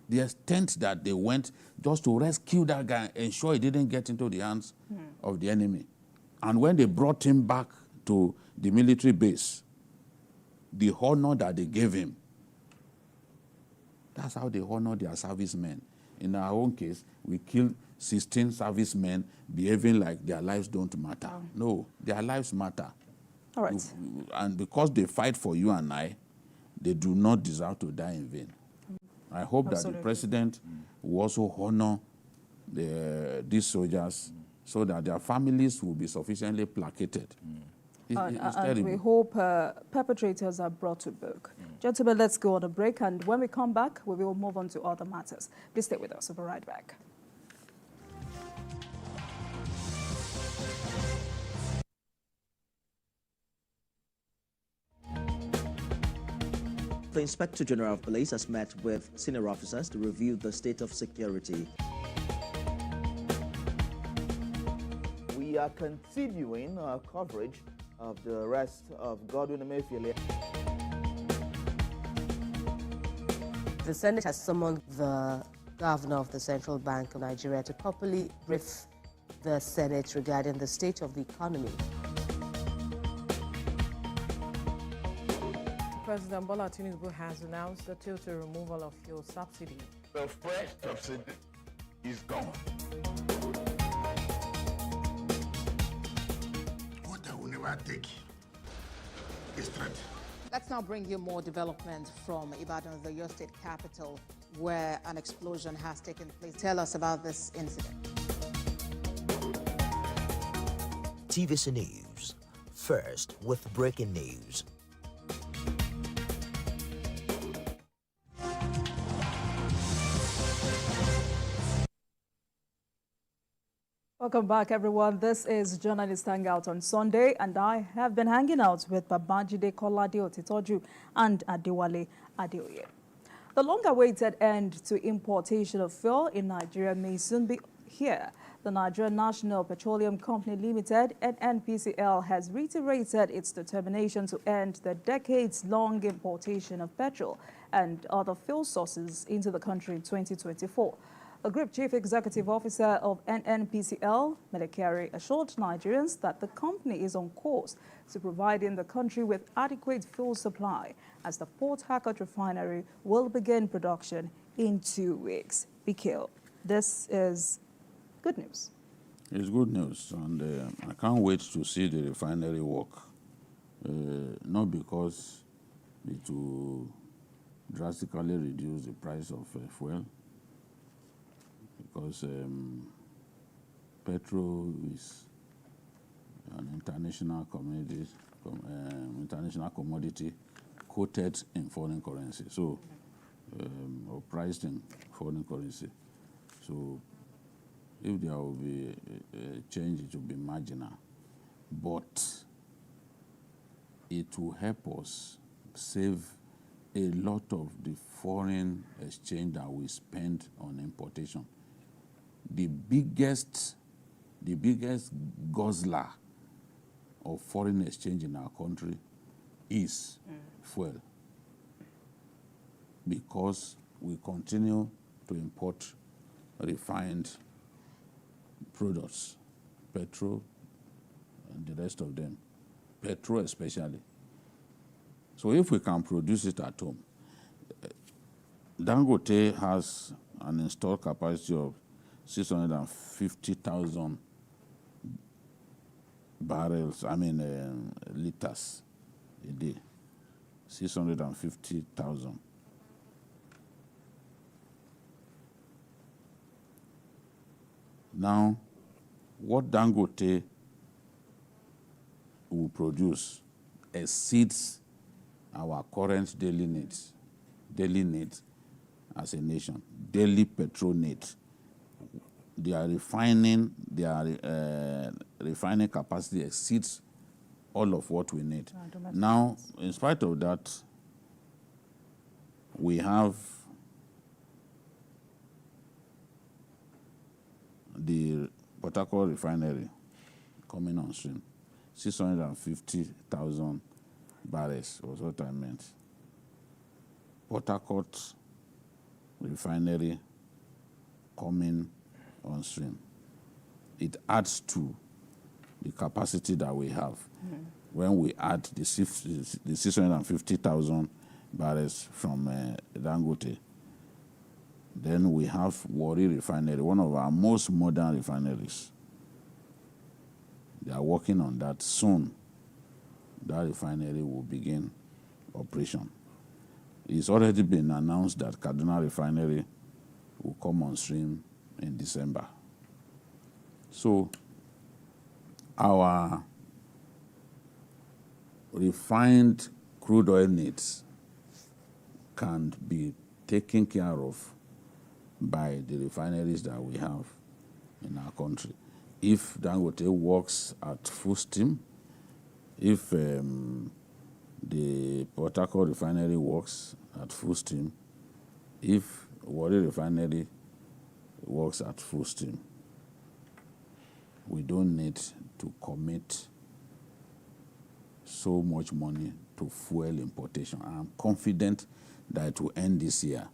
the extent that they went just to rescue that guy, ensure he didn't get into the hands of the enemy. And when they brought him back to the military base, the honor that they gave him, that's how they honor their servicemen. In our own case, we killed 16 servicemen behaving like their lives don't matter. No, their lives matter. All right. And because they fight for you and I, they do not deserve to die in vain. I hope that the president will also honor these soldiers so that their families will be sufficiently placated. And we hope perpetrators are brought to book. Gentlemen, let's go on a break, and when we come back, we will move on to other matters. Please stay with us. We'll be right back. The Inspector General of Police has met with senior officers to review the state of security. We are continuing our coverage of the arrest of Godwin Emefiele. The Senate has summoned the governor of the Central Bank of Nigeria to properly brief the Senate regarding the state of the economy. President Bola Tinubu has announced the total removal of fuel subsidy. The fresh subsidy is gone. What I will never take is threat. Let's now bring you more development from Ibadan, the Oyo State capital, where an explosion has taken place. Tell us about this incident. TVC News. First with breaking news. Welcome back, everyone. This is Journalist Hangout on Sunday, and I have been hanging out with Babajide Kolade Otitoju and Adewale Adeoye. The long-awaited end to importation of fuel in Nigeria may soon be here. The Nigerian National Petroleum Company Limited, NNPCL, has reiterated its determination to end the decades-long importation of petrol and other fuel sources into the country in 2024. The Group Chief Executive Officer of NNPCL, Melekari, assured Nigerians that the company is on course to providing the country with adequate fuel supply as the Port Harcourt refinery will begin production in 2 weeks. Bikil, this is good news. It's good news, and I can't wait to see the refinery work. Not because it will drastically reduce the price of fuel, because petrol is an international commodity quoted in foreign currency, so or priced in foreign currency. So if there will be a change, it will be marginal, but it will help us save a lot of the foreign exchange that we spend on importation. The biggest guzzler of foreign exchange in our country is fuel, because we continue to import refined products, petrol and the rest of them, petrol especially. So if we can produce it at home, Dangote has an installed capacity of 650,000 barrels, liters a day, 650,000. Now, what Dangote will produce exceeds our current daily needs as a nation, daily petrol needs. Their refining capacity exceeds all of what we need. Now, in spite of that, we have the Port Harcourt refinery coming on stream. 650,000 barrels was what I meant. Port Harcourt refinery coming on stream. It adds to the capacity that we have. When we add the 650,000 barrels from Dangote, then we have Warri refinery, one of our most modern refineries. They are working on that soon. That refinery will begin operation. It's already been announced that Kaduna refinery will come on stream in December. So our refined crude oil needs can be taken care of by the refineries that we have in our country. If Dangote works at full steam, if the Port Harcourt refinery works at full steam, if Warri refinery works at full steam, we don't need to commit so much money to fuel importation. I'm confident that it will end this year.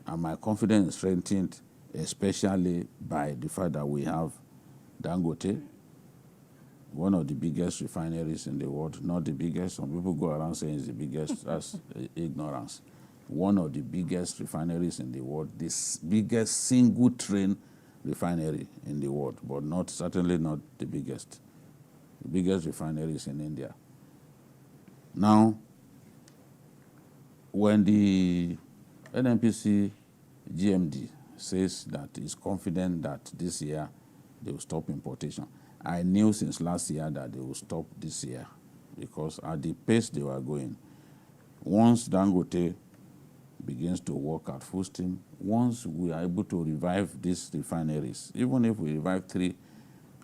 And my confidence is strengthened especially by the fact that we have Dangote, one of the biggest refineries in the world, not the biggest. Some people go around saying it's the biggest. That's ignorance. One of the biggest refineries in the world, this biggest single train refinery in the world, but certainly not the biggest. The biggest refinery is in India. Now, when the NNPC GMD says that he's confident that this year they will stop importation, I knew since last year that they will stop this year, because at the pace they were going, once Dangote begins to work at full steam, once we are able to revive these refineries, even if we revive 3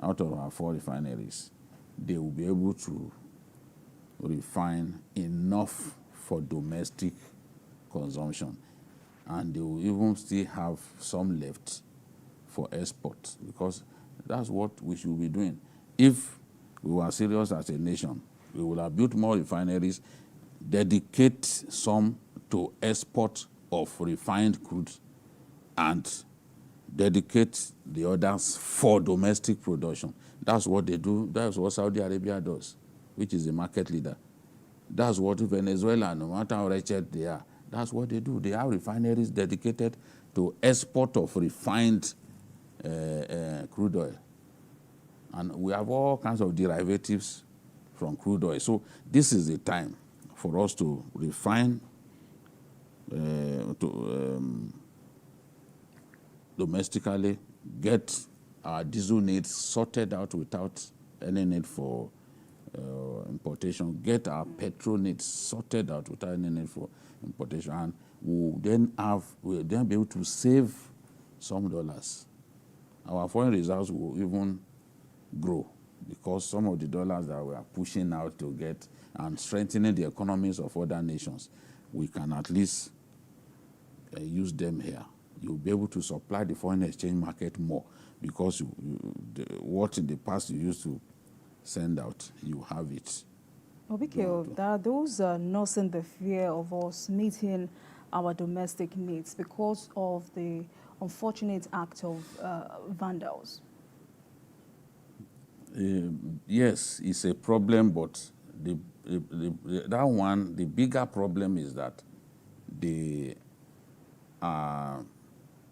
out of our 4 refineries, they will be able to refine enough for domestic consumption, and they will even still have some left for export, because that's what we should be doing. If we were serious as a nation, we would have built more refineries, dedicate some to export of refined crude, and dedicate the others for domestic production. That's what they do. That's what Saudi Arabia does, which is the market leader. That's what Venezuela, no matter how wretched they are, that's what they do. They have refineries dedicated to export of refined crude oil. And we have all kinds of derivatives from crude oil. So this is the time for us to refine, domestically, get our diesel needs sorted out without any need for importation, get our petrol needs sorted out without any need for importation, and we'll then be able to save some dollars. Our foreign reserves will even grow because some of the dollars that we are pushing out to get and strengthening the economies of other nations, we can at least use them here. You'll be able to supply the foreign exchange market more because what in the past you used to send out, you have it. Obike, there are those nursing the fear of us meeting our domestic needs because of the unfortunate act of vandals. Yes, it's a problem, but the bigger problem is that they are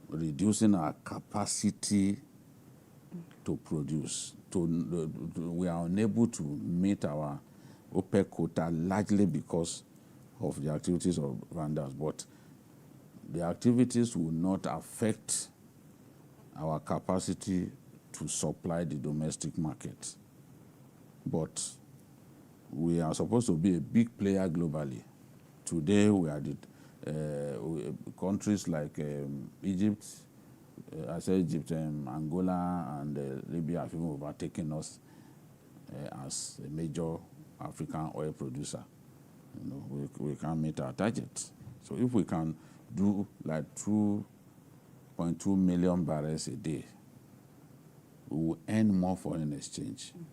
reducing our capacity to produce. We are unable to meet our OPEC quota largely because of the activities of vandals, but the activities will not affect our capacity to supply the domestic market. But we are supposed to be a big player globally. Today, we are countries like Egypt, I say Egypt, Angola, and Libya have even overtaken us as a major African oil producer. You know, we can't meet our target. So if we can do like 2.2 million barrels a day, we will earn more foreign exchange. Okay.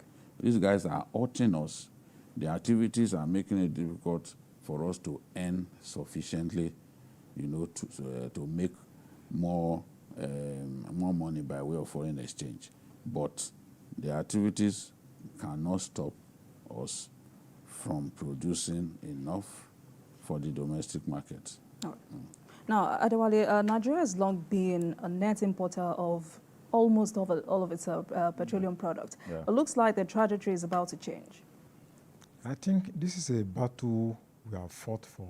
These guys are hurting us. The activities are making it difficult for us to earn sufficiently, you know, to make more money by way of foreign exchange. But the activities cannot stop us from producing enough for the domestic market. Right. Now, Adewale, Nigeria has long been a net importer of almost all of its petroleum products. Yeah. It looks like the trajectory is about to change. I think this is a battle we have fought for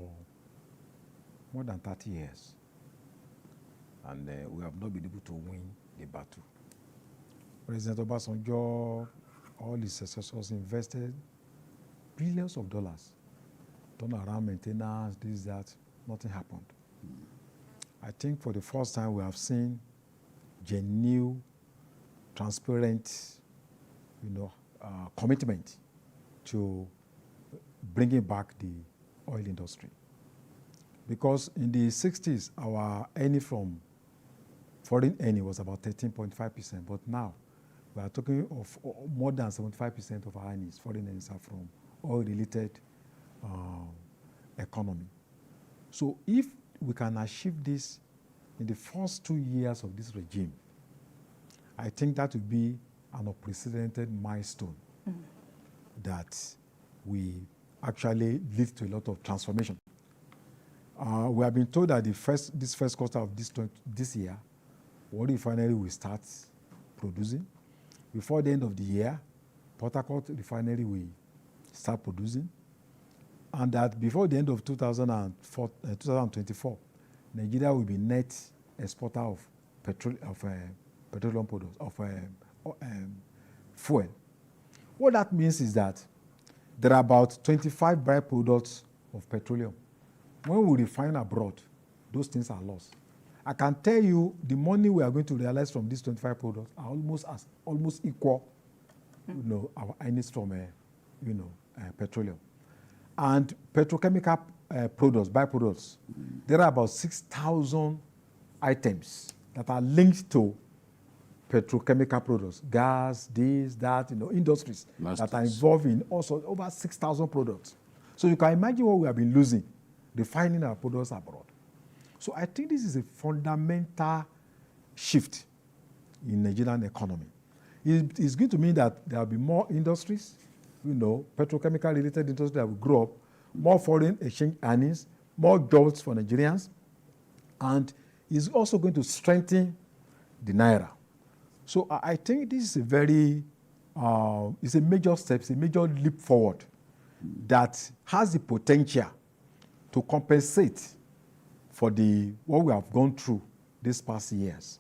more than 30 years. And we have not been able to win the battle. President Obasanjo, all his successors invested billions of dollars, done around maintenance, this, that, nothing happened. I think for the first time we have seen genuine, transparent, commitment to bringing back the oil industry. Because in the 60s, our earning from foreign earning was about 13.5%, but now we are talking of more than 75% of our earnings, foreign earnings, are from oil-related economy. So if we can achieve this in the first 2 years of this regime, I think that will be an unprecedented milestone that we actually lead to a lot of transformation. We have been told that this first quarter of this year, Warri Refinery will start producing. Before the end of the year, Port Harcourt Refinery will start producing. And that before the end of 2024, Nigeria will be net exporter of petroleum products, of fuel. What that means is that there are about 25 byproducts of petroleum. When we refine abroad, those things are lost. I can tell you the money we are going to realize from these 25 products are almost equal, our earnings from, petroleum. And petrochemical products, byproducts, there are about 6,000 items that are linked to petrochemical products, gas, this, that, industries that are involved in also over 6,000 products. So you can imagine what we have been losing, refining our products abroad. So I think this is a fundamental shift in Nigerian economy. It's going to mean that there will be more industries, petrochemical related industries that will grow up, more foreign exchange earnings, more jobs for Nigerians, and it's also going to strengthen the Naira. So I think this is a very, it's a major step, it's a major leap forward that has the potential to compensate for what we have gone through these past years,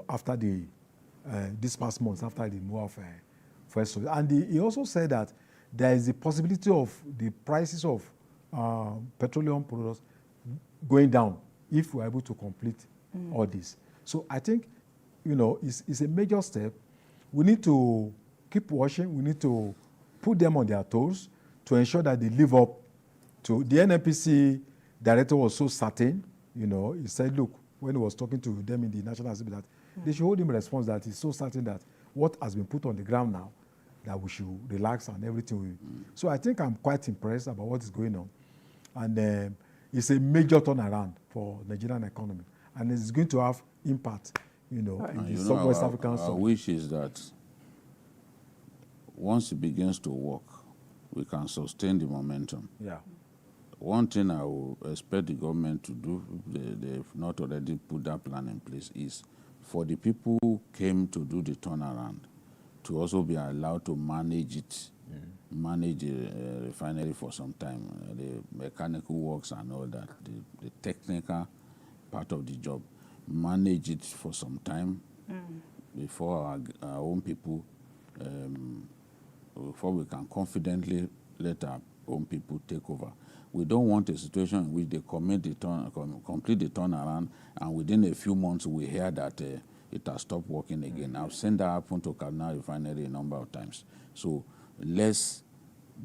after these past months, after the move of first. And he also said that there is a possibility of the prices of petroleum products going down if we're able to complete all this. So I think, it's a major step. We need to keep watching. We need to put them on their toes to ensure that they live up to the NNPC director was so certain. He said, look, when he was talking to them in the National Assembly, that they should hold him responsible, that he's so certain that what has been put on the ground now, that we should relax and everything. So I think I'm quite impressed about what is going on. And it's a major turnaround for the Nigerian economy. And it's going to have impact, in the Southwest African Our wish is that once it begins to work, we can sustain the momentum. Yeah. One thing I will expect the government to do, if they've not already put that plan in place, is for the people who came to do the turnaround to also be allowed to manage it, manage the refinery for some time, the mechanical works and all that, the technical part of the job, manage it for some time before our own people, before we can confidently let our own people take over. We don't want a situation in which they complete the turnaround, and within a few months we hear that it has stopped working again. I've seen that happen to Kaduna Refinery a number of times. So let's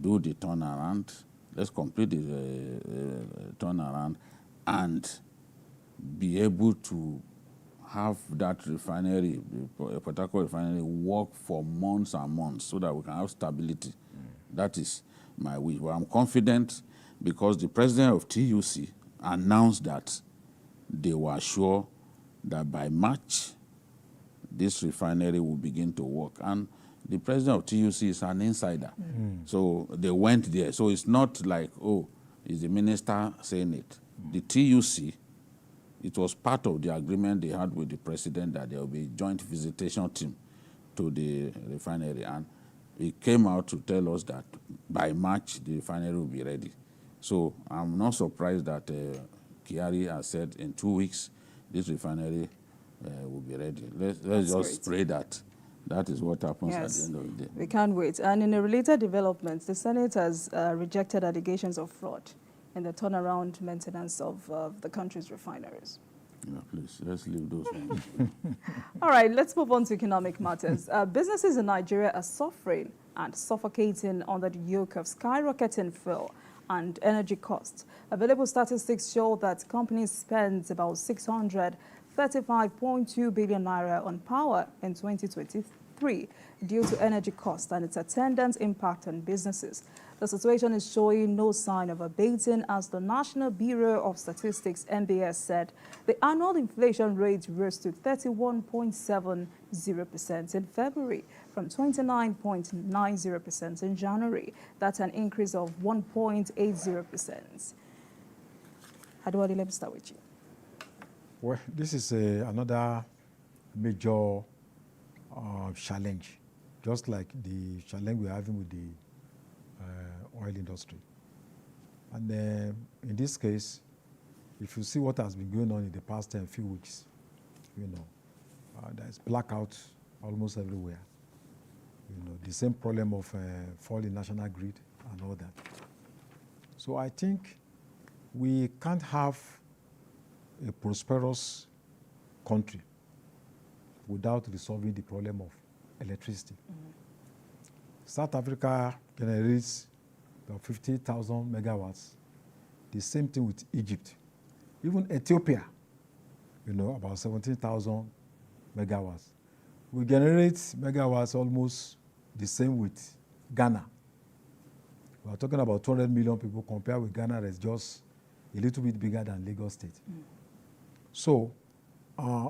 do the turnaround, let's complete the turnaround, and be able to have that refinery, a particular refinery, work for months and months so that we can have stability. That is my wish. Well, I'm confident because the president of TUC announced that they were sure that by March, this refinery will begin to work. And the president of TUC is an insider. So they went there. So it's not like, oh, it's the minister saying it. The TUC, it was part of the agreement they had with the president that there will be a joint visitation team to the refinery. And he came out to tell us that by March, the refinery will be ready. So I'm not surprised that Kyari has said in 2 weeks, this refinery will be ready. Let's just pray that that is what happens at the end of the day. We can't wait. And in a related development, the Senate has rejected allegations of fraud in the turnaround maintenance of the country's refineries. Yeah, please, let's leave those ones. All right, let's move on to economic matters. Businesses in Nigeria are suffering and suffocating under the yoke of skyrocketing fuel and energy costs. Available statistics show that companies spent about 635.2 billion naira on power in 2023 due to energy costs and its attendant impact on businesses. The situation is showing no sign of abating, as the National Bureau of Statistics, NBS, said the annual inflation rate rose to 31.70% in February from 29.90% in January. That's an increase of 1.80%. Adwadi, let me start with you. Well, this is another major challenge, just like the challenge we're having with the oil industry. And in this case, if you see what has been going on in the past few weeks, there's blackout almost everywhere. The same problem of falling national grid and all that. So I think we can't have a prosperous country without resolving the problem of electricity. South Africa generates about 50,000 megawatts. The same thing with Egypt. Even Ethiopia, about 17,000 megawatts. We generate megawatts almost the same with Ghana. We are talking about 200 million people compared with Ghana that's just a little bit bigger than Lagos State. So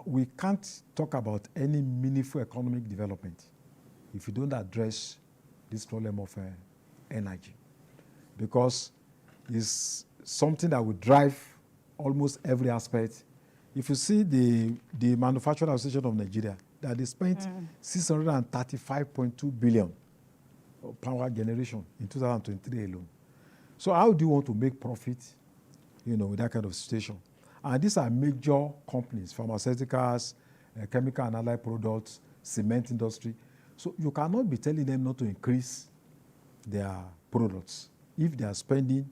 we can't talk about any meaningful economic development if you don't address this problem of energy, because it's something that will drive almost every aspect. If you see the Manufacturing Association of Nigeria, that they spent 635.2 billion of power generation in 2023 alone. So how do you want to make profit, with that kind of situation? And these are major companies, pharmaceuticals, chemical and allied products, cement industry. So you cannot be telling them not to increase their products if they are spending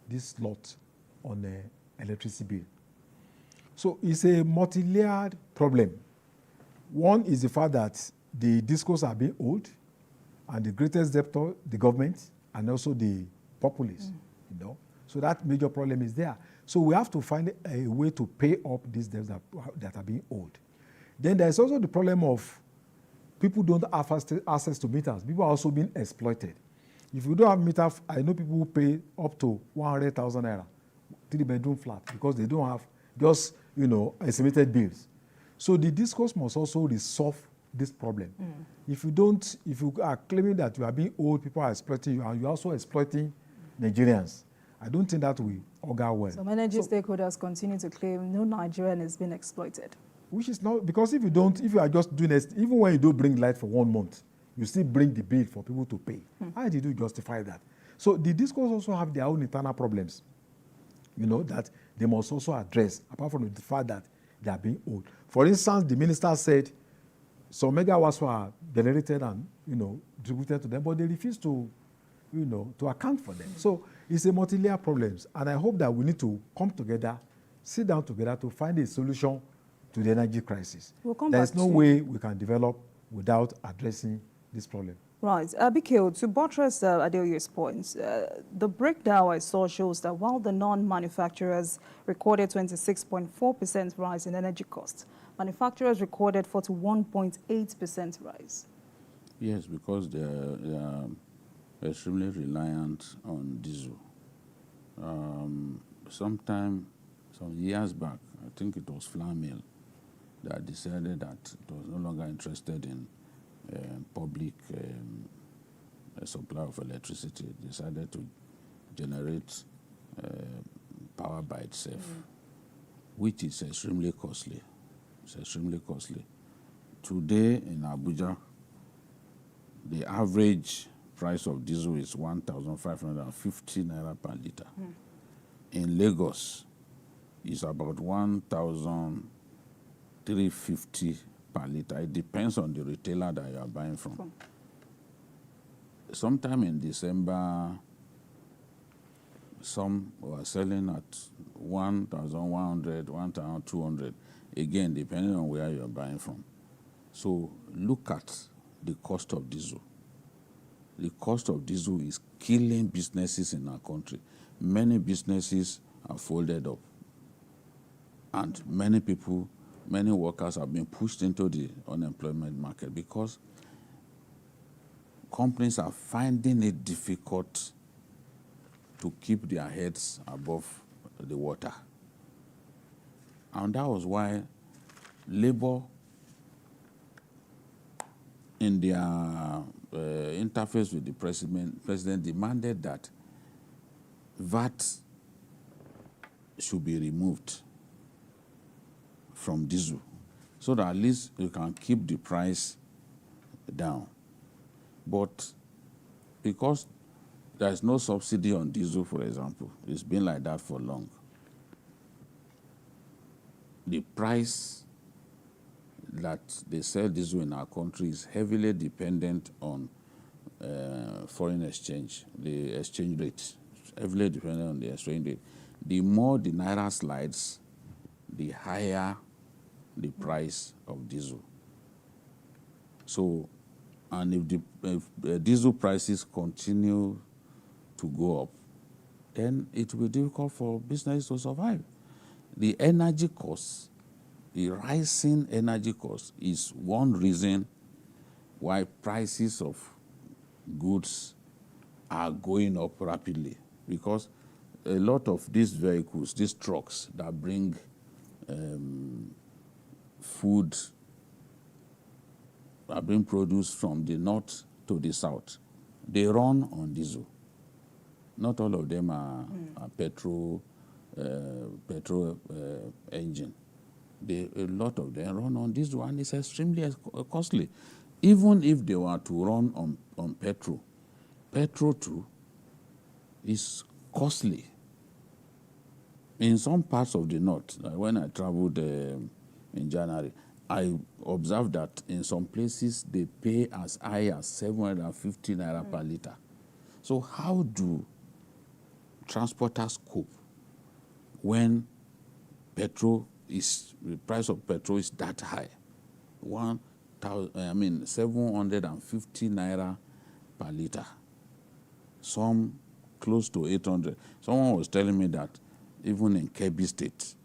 this lot on the electricity bill. So it's a multi-layered problem. One is the fact that the discos are being old, and the greatest debtor, the government, and also the populace, So that major problem is there. So we have to find a way to pay up these debts that are being owed. Then there's also the problem of people don't have access to meters. People are also being exploited. If you don't have meters, I know people who pay up to 100,000 naira, 3-bedroom flat, because they don't have just, estimated bills. So the discourse must also resolve this problem. If you are claiming that you are being old, people are exploiting you, and you're also exploiting Nigerians, I don't think that will augur well. Some energy stakeholders continue to claim no Nigerian is being exploited. Which is not, because if you are just doing it, even when you don't bring light for 1 month, you still bring the bill for people to pay. How did you justify that? So the discourse also have their own internal problems, that they must also address, apart from the fact that they are being old. For instance, the minister said some megawatts were generated and, distributed to them, but they refuse to, to account for them. So it's a multi-layer problem, and I hope that we need to come together, sit down together to find a solution to the energy crisis. There's no way we can develop without addressing this problem. Right. Abikio, to buttress Adeoye's points, the breakdown I saw shows that while the non-manufacturers recorded 26.4% rise in energy costs, manufacturers recorded 41.8% rise. Yes, because they are extremely reliant on diesel. Some years back, I think it was Flour Mill that decided that it was no longer interested in public supply of electricity. It decided to generate power by itself, which is extremely costly. It's extremely costly. Today in Abuja, the average price of diesel is 1,550 naira per liter. In Lagos, it's about 1,350 per liter. It depends on the retailer that you are buying from. Sometime in December, some were selling at 1,100, 1,200, again, depending on where you are buying from. So look at the cost of diesel. The cost of diesel is killing businesses in our country. Many businesses are folded up, and many workers have been pushed into the unemployment market because companies are finding it difficult to keep their heads above the water. And that was why Labour, in their interface with the president demanded that VAT should be removed from diesel so that at least you can keep the price down. But because there is no subsidy on diesel, for example, it's been like that for long, the price that they sell diesel in our country is heavily dependent on foreign exchange, the exchange rate, heavily dependent on the exchange rate. The more the naira slides, the higher the price of diesel. So, and if diesel prices continue to go up, then it will be difficult for business to survive. The energy costs, the rising energy costs is one reason why prices of goods are going up rapidly, because a lot of these vehicles, these trucks that bring food are being produced from the north to the south, they run on diesel. Not all of them are petrol engine. A lot of them run on diesel, and it's extremely costly. Even if they were to run on petrol too is costly. In some parts of the north, like when I traveled in January, I observed that in some places they pay as high as 750 naira per liter. So how do transporters cope when the price of petrol is that high? 750 naira per liter. Some close to 800. Someone was telling me that even in Kebbi State,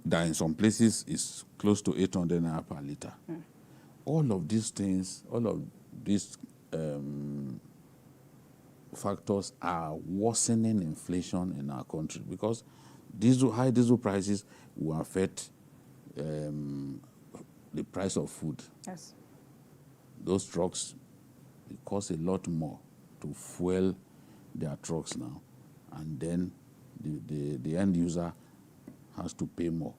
that in some places is close to 800 naira per liter. All of these things, all of these factors are worsening inflation in our country, because high diesel prices will affect the price of food. Yes. Those trucks, it costs a lot more to fuel their trucks now, and then the end user has to pay more.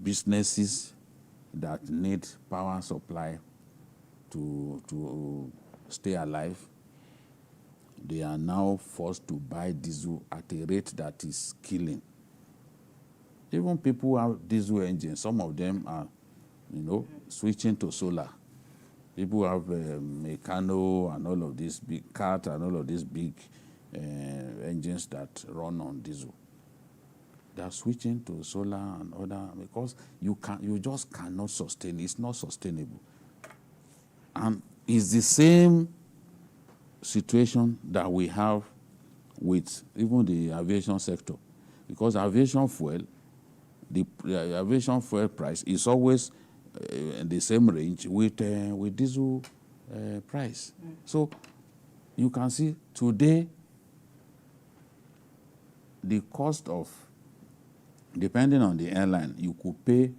Businesses that need power supply to stay alive, they are now forced to buy diesel at a rate that is killing. Even people who have diesel engines, some of them are, switching to solar. People have Meccano and all of these big CAT and all of these big engines that run on diesel. They are switching to solar and other, because you just cannot sustain. It's not sustainable. And it's the same situation that we have with even the aviation sector, because aviation fuel, the aviation fuel price is always in the same range with diesel price. So you can see today the cost of, depending on the airline, you could pay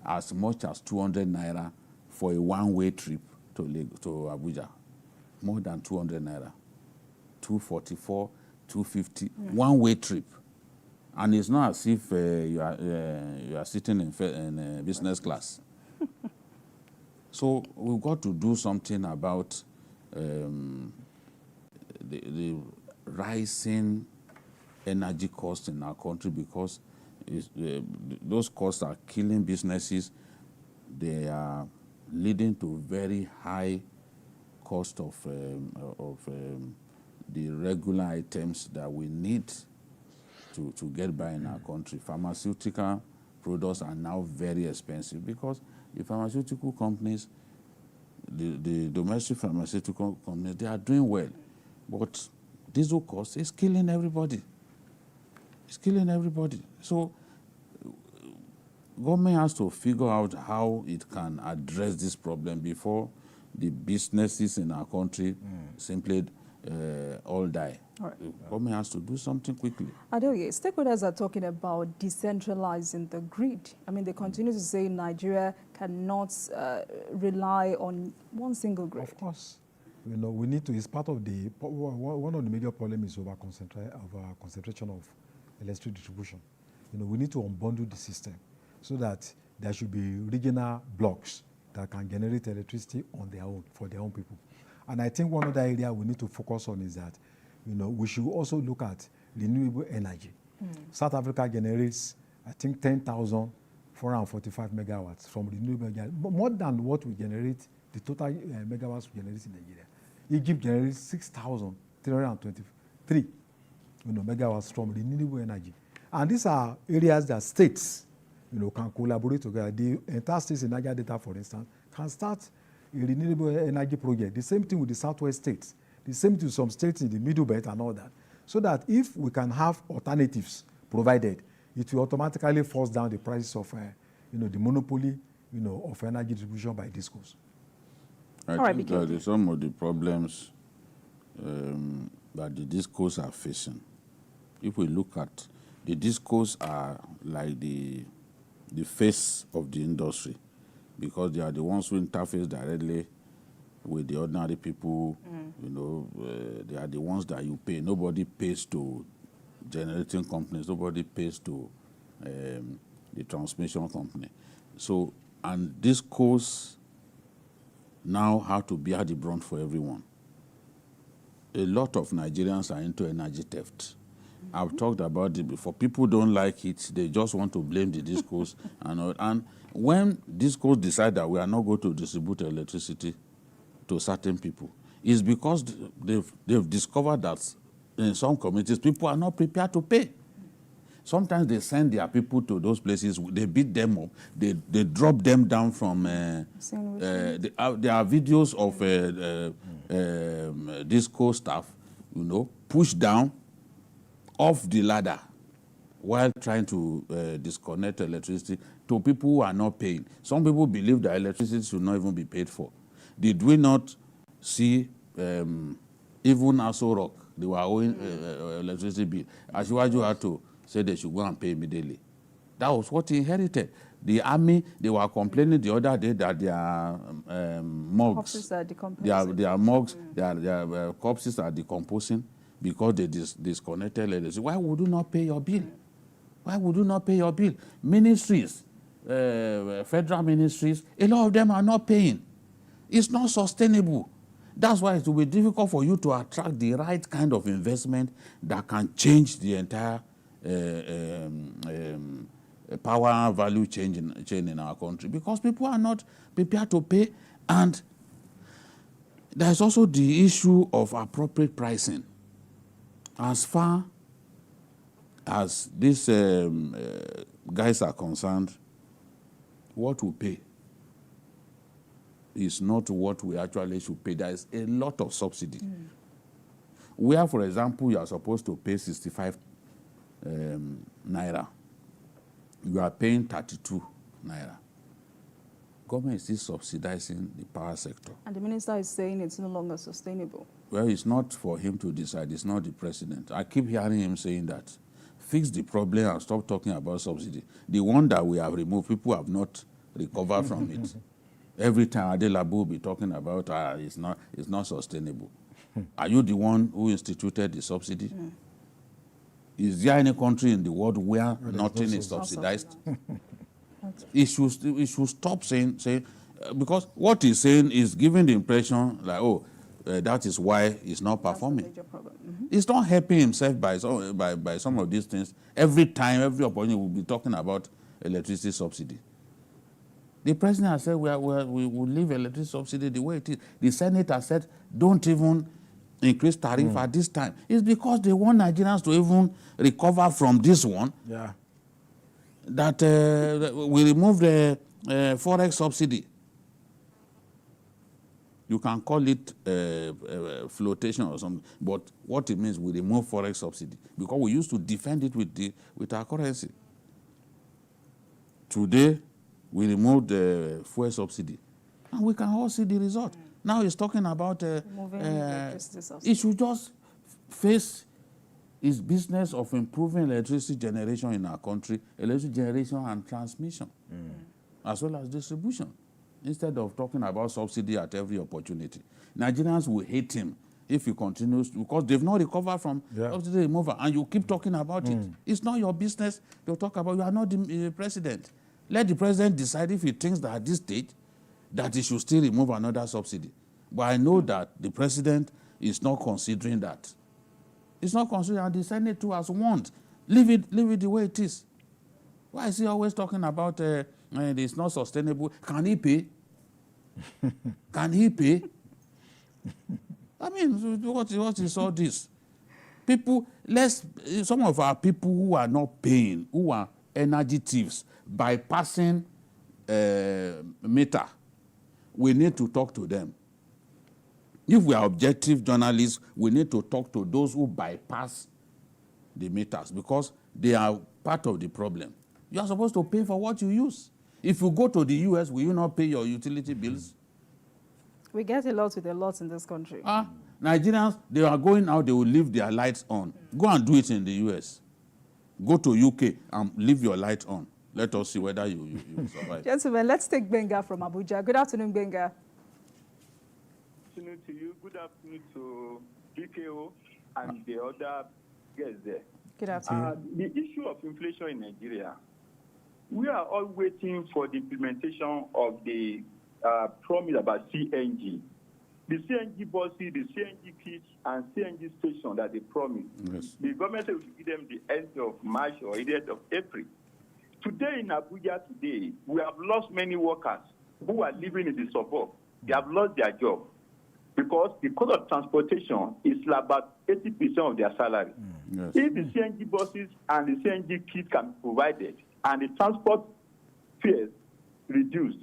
as much as 200 naira for a one-way trip to Abuja. More than 200 naira. 244, 250, one-way trip. And it's not as if you are sitting in business class. So we've got to do something about the rising energy costs in our country, because those costs are killing businesses. They are leading to very high cost of the regular items that we need to get by in our country. Pharmaceutical products are now very expensive, because the pharmaceutical companies, the domestic pharmaceutical companies, they are doing well. But diesel cost is killing everybody. It's killing everybody. So government has to figure out how it can address this problem before the businesses in our country simply all die. All right. The government has to do something quickly. Adeoye, stakeholders are talking about decentralizing the grid. I mean, they continue to say Nigeria cannot rely on one single grid. Of course. We need to, it's part of one of the major problems is over concentration of electricity distribution. We need to unbundle the system so that there should be regional blocks that can generate electricity on their own, for their own people. And I think one other area we need to focus on is that, we should also look at renewable energy. South Africa generates, I think, 10,445 megawatts from renewable energy, more than what we generate, the total megawatts we generate in Nigeria. Egypt generates 6,323 megawatts from renewable energy. And these are areas that states can collaborate together. The entire states in Niger Delta, for instance, can start a renewable energy project. The same thing with the southwest states. The same thing with some states in the middle belt and all that. So that if we can have alternatives provided, it will automatically force down the prices of the monopoly of energy distribution by discos. I think that some of the problems that the discos are facing, if we look at the discos, are like the the face of the industry, because they are the ones who interface directly with the ordinary people. You know, they are the ones that you pay. Nobody pays to generating companies. Nobody pays to the transmission company. So, and this course now have to bear the brunt for everyone. A lot of Nigerians are into energy theft. I've talked about it before. People don't like it. They just want to blame the discourse. And when discourse decide that we are not going to distribute electricity to certain people, it's because they've discovered that in some communities, people are not prepared to pay. Sometimes they send their people to those places, they beat them up, they drop them down from... there are videos of disco staff, you know, pushed down off the ladder while trying to disconnect electricity to people who are not paying. Some people believe that electricity should not even be paid for. Did we not see even Aso Rock, they were owing electricity bill? Asiwaju had to say they should go and pay immediately. That was what he inherited. The army, they were complaining the other day that their mugs, their mugs, their corpses are decomposing because they disconnected electricity. Why would you not pay your bill? Why would you not pay your bill? Ministries, federal ministries, a lot of them are not paying. It's not sustainable. That's why it will be difficult for you to attract the right kind of investment that can change the entire power value chain in our country, because people are not prepared to pay. And there's also the issue of appropriate pricing. As far as these guys are concerned, what we pay is not what we actually should pay. There is a lot of subsidy. Where, for example, you are supposed to pay 65 naira, you are paying 32 naira. Government is still subsidizing the power sector. And the minister is saying it's no longer sustainable. Well, it's not for him to decide. It's not the president. I keep hearing him saying that. Fix the problem and stop talking about subsidy. The one that we have removed, people have not recovered from it. Every time Adelabu will be talking about it's not sustainable. Are you the one who instituted the subsidy? Is there any country in the world where nothing is subsidized? It should stop saying because what he's saying is giving the impression like, that is why he's not performing. He's not helping himself by some of these things. Every time, every opportunity, we'll be talking about electricity subsidy. The president has said we will leave electricity subsidy the way it is. The Senate has said don't even increase tariff at this time. It's because they want Nigerians to even recover from this one. Yeah. That we remove the forex subsidy. You can call it flotation or something, but what it means, we remove forex subsidy because we used to defend it with our currency. Today, we removed the fuel subsidy, and we can all see the result. Now he's talking about he should just face his business of improving electricity generation in our country, electricity generation and transmission, as well as distribution, instead of talking about subsidy at every opportunity. Nigerians will hate him if he continues, because they've not recovered from subsidy removal, and you keep talking about it. It's not your business to talk about. You are not the president. Let the president decide if he thinks that at this stage that he should still remove another subsidy. But I know that the president is not considering that. It's not considering, and the Senate too has warned. Leave it the way it is. Why is he always talking about it's not sustainable? Can he pay? Can he pay? I mean, what is all this? People, some of our people who are not paying, who are energy thieves, bypassing meter, we need to talk to them. If we are objective journalists, we need to talk to those who bypass the meters, because they are part of the problem. You are supposed to pay for what you use. If you go to the US, will you not pay your utility bills? We get a lot with a lot in this country. Nigerians, they are going out, they will leave their lights on. Go and do it in the US. Go to UK and leave your light on. let us see whether you survive. Gentlemen, let's take Benga from Abuja. Good afternoon, Benga. Good afternoon to you. Good afternoon to BKO and the other guests there. Good afternoon. The issue of inflation in Nigeria, we are all waiting for the implementation of the promise about CNG. The CNG buses, the CNG kits, and CNG station that they promised. Yes. The government will give them the end of March or the end of April. Today in Abuja, we have lost many workers who are living in the suburbs. They have lost their job because the cost of transportation is about 80% of their salary. Yes. If the CNG buses and the CNG kits can be provided and the transport fares reduced,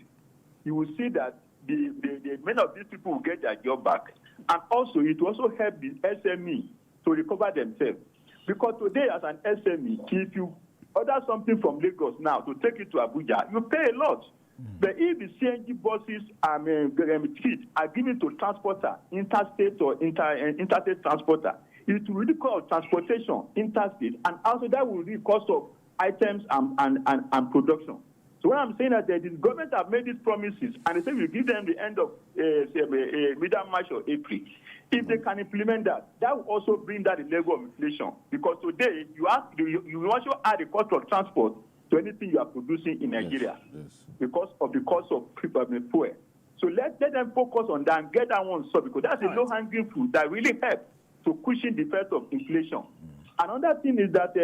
you will see that many of these people will get their job back. And also, it will also help the SME to recover themselves. Because today, as an SME, if you order something from Lagos now to take it to Abuja, you pay a lot. But if the CNG buses and kits are given to transporter, interstate or interstate transporter, it will reduce cost of transportation interstate, and also that will reduce cost of items and production. So what I'm saying is that the government have made these promises, and they say we'll give them the end of middle March or April. If they can implement that, that will also bring down the level of inflation. Because today, you also add the cost of transport to anything you are producing in Nigeria because of the cost of fuel. So let them focus on that and get that one solved, because that's a low-hanging fruit that really helps to cushion the effect of inflation. Another thing is that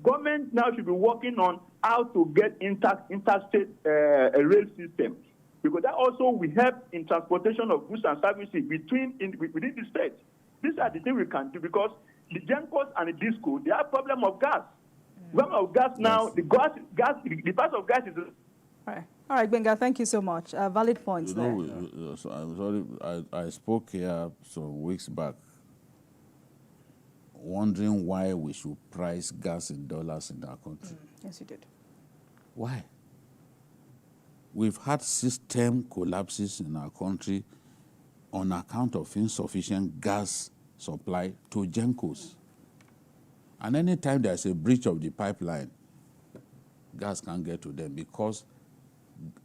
government now should be working on how to get interstate rail system, because that also will help in transportation of goods and services within the state. These are the things we can do, because the GenCos and the DISCO, they have problem of gas. Problem of gas now, the price of gas is... All right, Benga, thank you so much. Valid points there. So I'm sorry, I spoke here some weeks back wondering why we should price gas in dollars in our country. Yes, you did. Why? We've had system collapses in our country on account of insufficient gas supply to GenCos. And anytime there's a breach of the pipeline, gas can't get to them because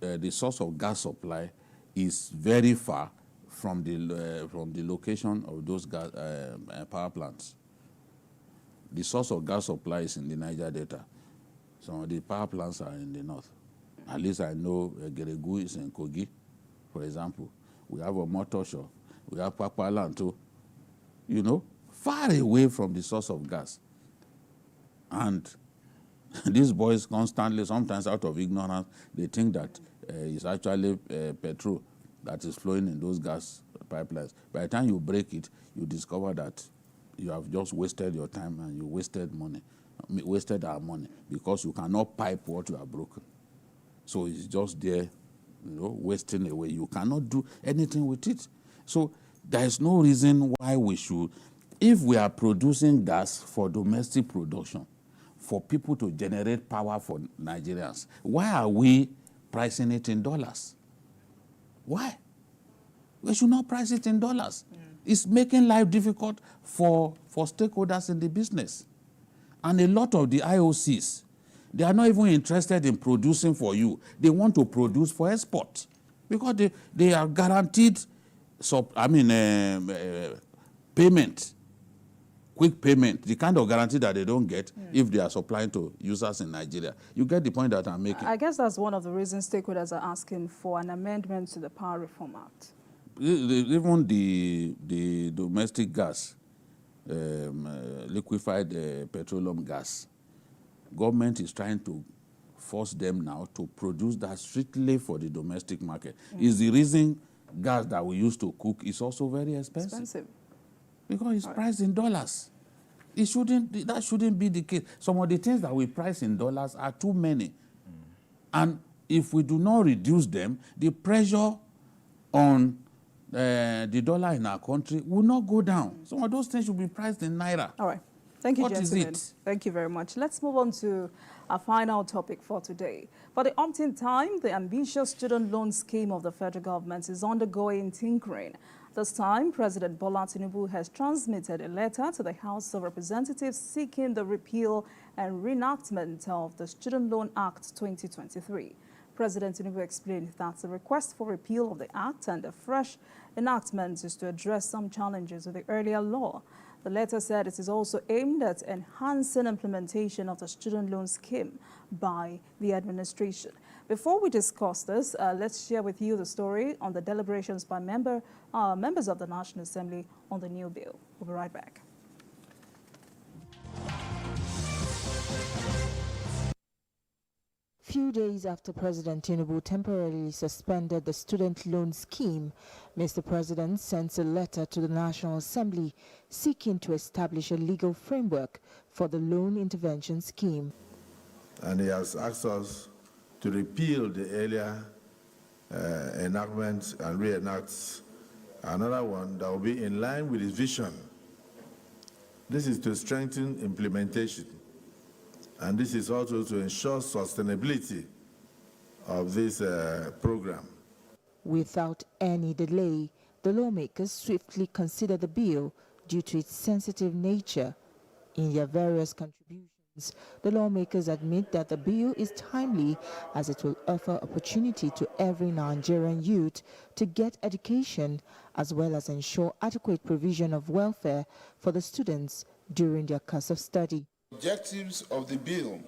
the source of gas supply is very far from the location of those gas, power plants. The source of gas supply is in the Niger Delta. Some of the power plants are in the north. At least I know Geregu is in Kogi, for example. We have a Motosho. We have Papalanto, far away from the source of gas. And these boys constantly, sometimes out of ignorance, they think that it's actually petrol that is flowing in those gas pipelines. By the time you break it, you discover that you have just wasted your time and you wasted our money, because you cannot pipe what you have broken. So it's just there, wasting away. You cannot do anything with it. So there is no reason why we should, if we are producing gas for domestic production, for people to generate power for Nigerians, why are we pricing it in dollars? Why? We should not price it in dollars. It's making life difficult for stakeholders in the business. And a lot of the IOCs, they are not even interested in producing for you. They want to produce for export because they are guaranteed payment, quick payment, the kind of guarantee that they don't get if they are supplying to users in Nigeria. You get the point that I'm making. I guess that's one of the reasons stakeholders are asking for an amendment to the Power Reform Act. Even the domestic gas, liquefied petroleum gas, government is trying to force them now to produce that strictly for the domestic market. Is the reason gas that we used to cook is also very expensive. Because it's priced in dollars. That shouldn't be the case. Some of the things that we price in dollars are too many. And if we do not reduce them, the pressure on the dollar in our country will not go down. Some of those things should be priced in naira. All right. Thank you, What gentlemen. is it? Thank you very much. Let's move on to our final topic for today. For the umpteenth time, the ambitious student loan scheme of the federal government is undergoing tinkering. This time, President Bola Tinubu has transmitted a letter to the House of Representatives seeking the repeal and reenactment of the Student Loan Act 2023. President Tinubu explained that the request for repeal of the Act and a fresh enactment is to address some challenges of the earlier law. The letter said it is also aimed at enhancing implementation of the student loan scheme by the administration. Before we discuss this, let's share with you the story on the deliberations by members of the National Assembly on the new bill. We'll be right back. Few days after President Tinubu temporarily suspended the student loan scheme, Mr. President sent a letter to the National Assembly seeking to establish a legal framework for the loan intervention scheme. And he has asked us to repeal the earlier enactment and reenact another one that will be in line with his vision. This is to strengthen implementation. And this is also to ensure sustainability of this program. Without any delay, the lawmakers swiftly considered the bill due to its sensitive nature. In their various contributions, the lawmakers admit that the bill is timely as it will offer opportunity to every Nigerian youth to get education as well as ensure adequate provision of welfare for the students during their course of study. Objectives of the bill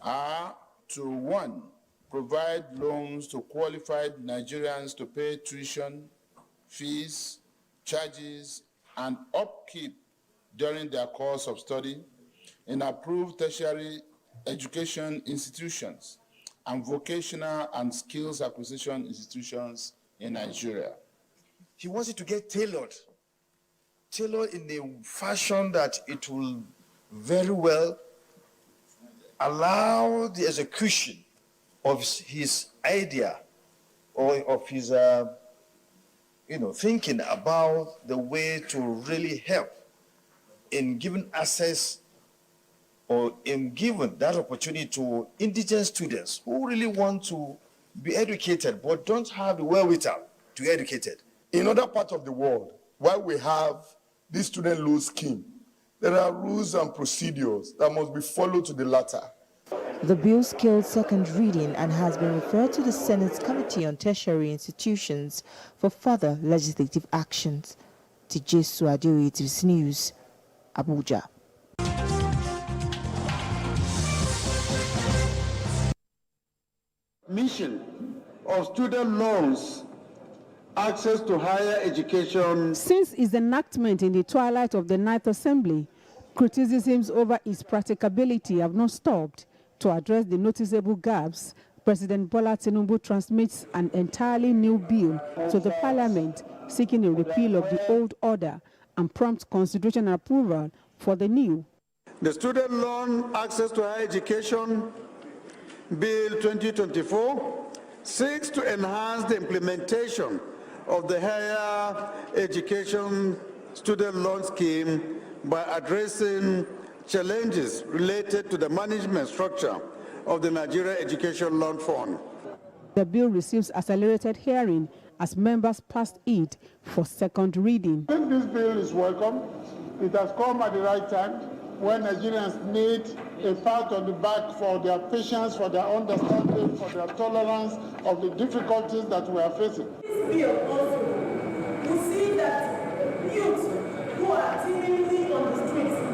are to, 1, provide loans to qualified Nigerians to pay tuition, fees, charges, and upkeep during their course of study in approved tertiary education institutions and vocational and skills acquisition institutions in Nigeria. He wants it to get tailored in a fashion that it will very well allow the execution of his idea or of his thinking about the way to really help in giving access or in giving that opportunity to indigent students who really want to be educated but don't have the wherewithal to be educated. In other parts of the world, while we have this student loan scheme, there are rules and procedures that must be followed to the latter. The bill scaled second reading and has been referred to the Senate's Committee on Tertiary Institutions for further legislative actions. Tijesu Adeoye, APC News, Abuja. Mission of student loans, access to higher education. Since its enactment in the twilight of the Ninth Assembly, criticisms over its practicability have not stopped. To address the noticeable gaps, President Bola Tinubu transmits an entirely new bill to the Parliament, seeking a repeal of the old order and prompt consideration and approval for the new. The Student Loan Access to Higher Education Bill 2024 seeks to enhance the implementation of the higher education student loan scheme by addressing challenges related to the management structure of the Nigeria Education Loan Fund. The bill receives accelerated hearing as members passed it for second reading. I think this bill is welcome. It has come at the right time when Nigerians need a pat on the back for their patience, for their understanding, for their tolerance of the difficulties that we are facing. This bill also will see that youth who are seemingly on the streets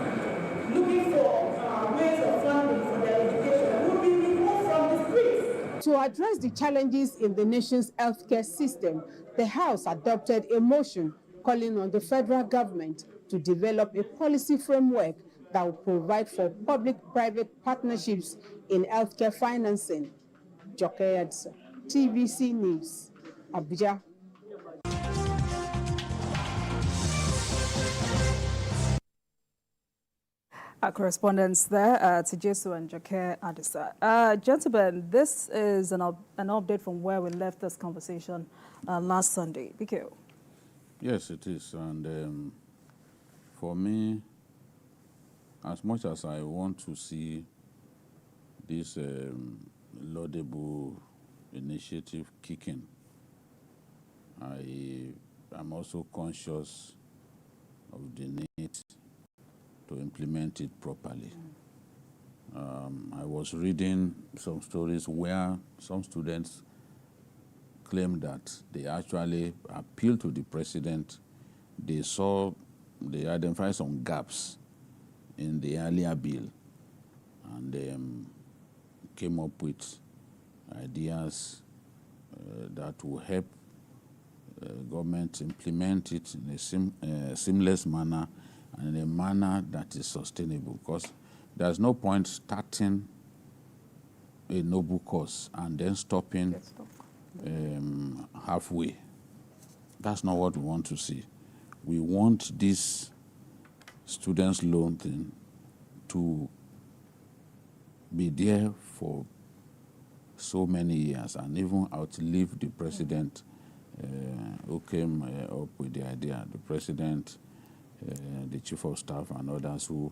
looking for ways of funding for their education will be removed from the streets. To address the challenges in the nation's healthcare system, the House adopted a motion calling on the federal government to develop a policy framework that will provide for public-private partnerships in healthcare financing. Joke Edson, TVC News, Abuja. Our correspondents there, Tijesu and Joke Adisa. Gentlemen, this is an update from where we left this conversation last Sunday. BK. Yes, it is. And for me, as much as I want to see this laudable initiative kicking, I am also conscious of the need to implement it properly. I was reading some stories where some students claim that they actually appealed to the president. They identified some gaps in the earlier bill, and they came up with ideas that will help government implement it in a seamless manner and in a manner that is sustainable, because there's no point starting a noble cause and then stopping halfway. That's not what we want to see. We want this students' loan thing to be there for so many years and even outlive the president who came up with the idea, the president, the chief of staff, and others who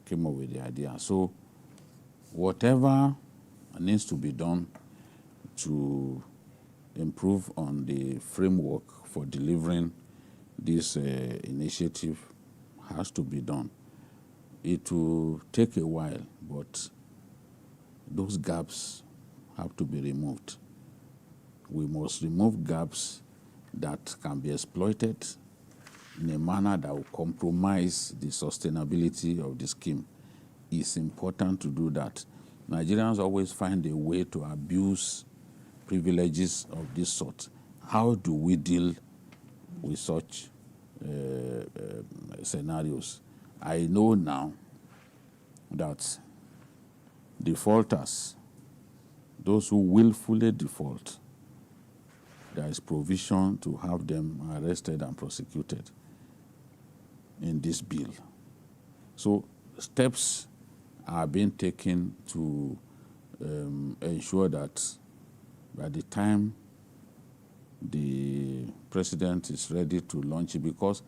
came up with the idea. So whatever needs to be done to improve on the framework for delivering this initiative has to be done. It will take a while, but those gaps have to be removed. We must remove gaps that can be exploited in a manner that will compromise the sustainability of the scheme. It's important to do that. Nigerians always find a way to abuse privileges of this sort. How do we deal with such scenarios? I know now that defaulters, those who willfully default, there is provision to have them arrested and prosecuted in this bill. So steps are being taken to ensure that by the time the president is ready to launch it, because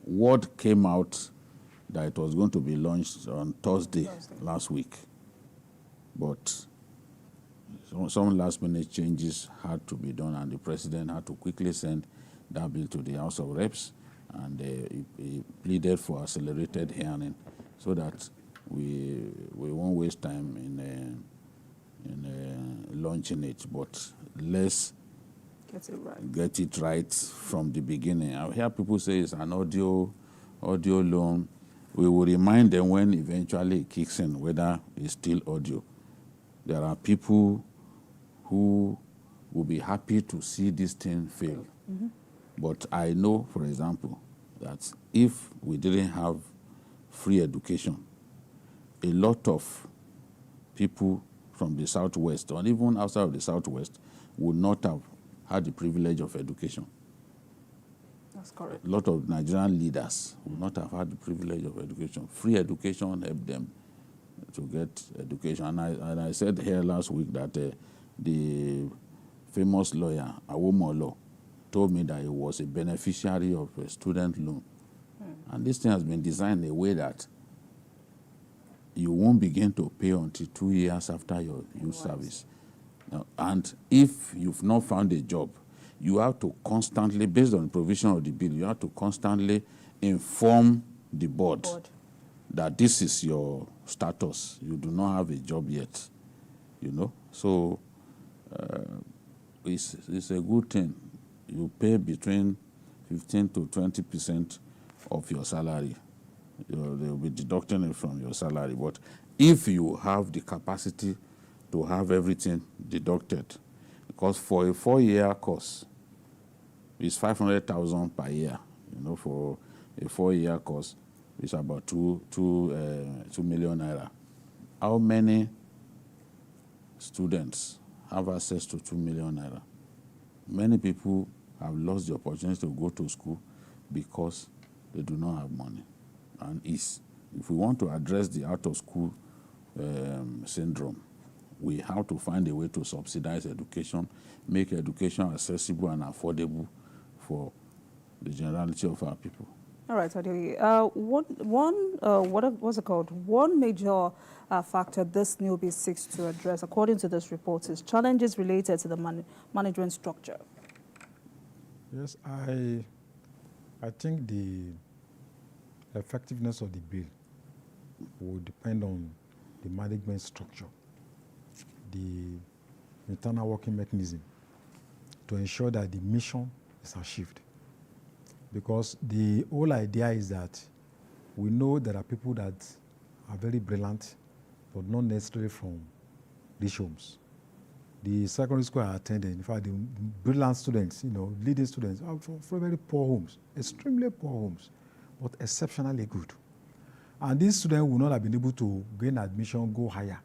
word came out that it was going to be launched on Thursday last week, but some last-minute changes had to be done, and the president had to quickly send that bill to the House of Reps, and he pleaded for accelerated hearing so that we won't waste time in launching it, but let's get it right from the beginning. I hear people say it's an audio loan. We will remind them when eventually it kicks in whether it's still audio. There are people who will be happy to see this thing fail. But I know, for example, that if we didn't have free education, a lot of people from the Southwest, or even outside of the Southwest, would not have had the privilege of education. That's correct. A lot of Nigerian leaders would not have had the privilege of education. Free education helped them to get education. And I said here last week that the famous lawyer, Awomolo, told me that he was a beneficiary of a student loan. And this thing has been designed in a way that you won't begin to pay until 2 years after your youth service. Now, and if you've not found a job, you have to constantly, based on the provision of the bill, you have to constantly inform the board that this is your status. You do not have a job yet, you know. So it's a good thing. You pay between 15 to 20% of your salary. They will be deducting it from your salary. But if you have the capacity to have everything deducted, because for a 4-year course, it's 500,000 per year. You know, for a 4-year course, it's about 2 million naira. How many students have access to 2 million naira? Many people have lost the opportunity to go to school because they do not have money. And if we want to address the out-of-school syndrome, we have to find a way to subsidize education, make education accessible and affordable for the generality of our people. All right, Adili. What's it called? One major factor this new bill seeks to address, according to this report, is challenges related to the management structure. Yes, I think the effectiveness of the bill will depend on the management structure, the internal working mechanism to ensure that the mission is achieved. Because the whole idea is that we know there are people that are very brilliant, but not necessarily from rich homes. The secondary school I attended, in fact, the brilliant students, leading students, are from very poor homes, extremely poor homes, but exceptionally good. And these students will not have been able to gain admission, go higher,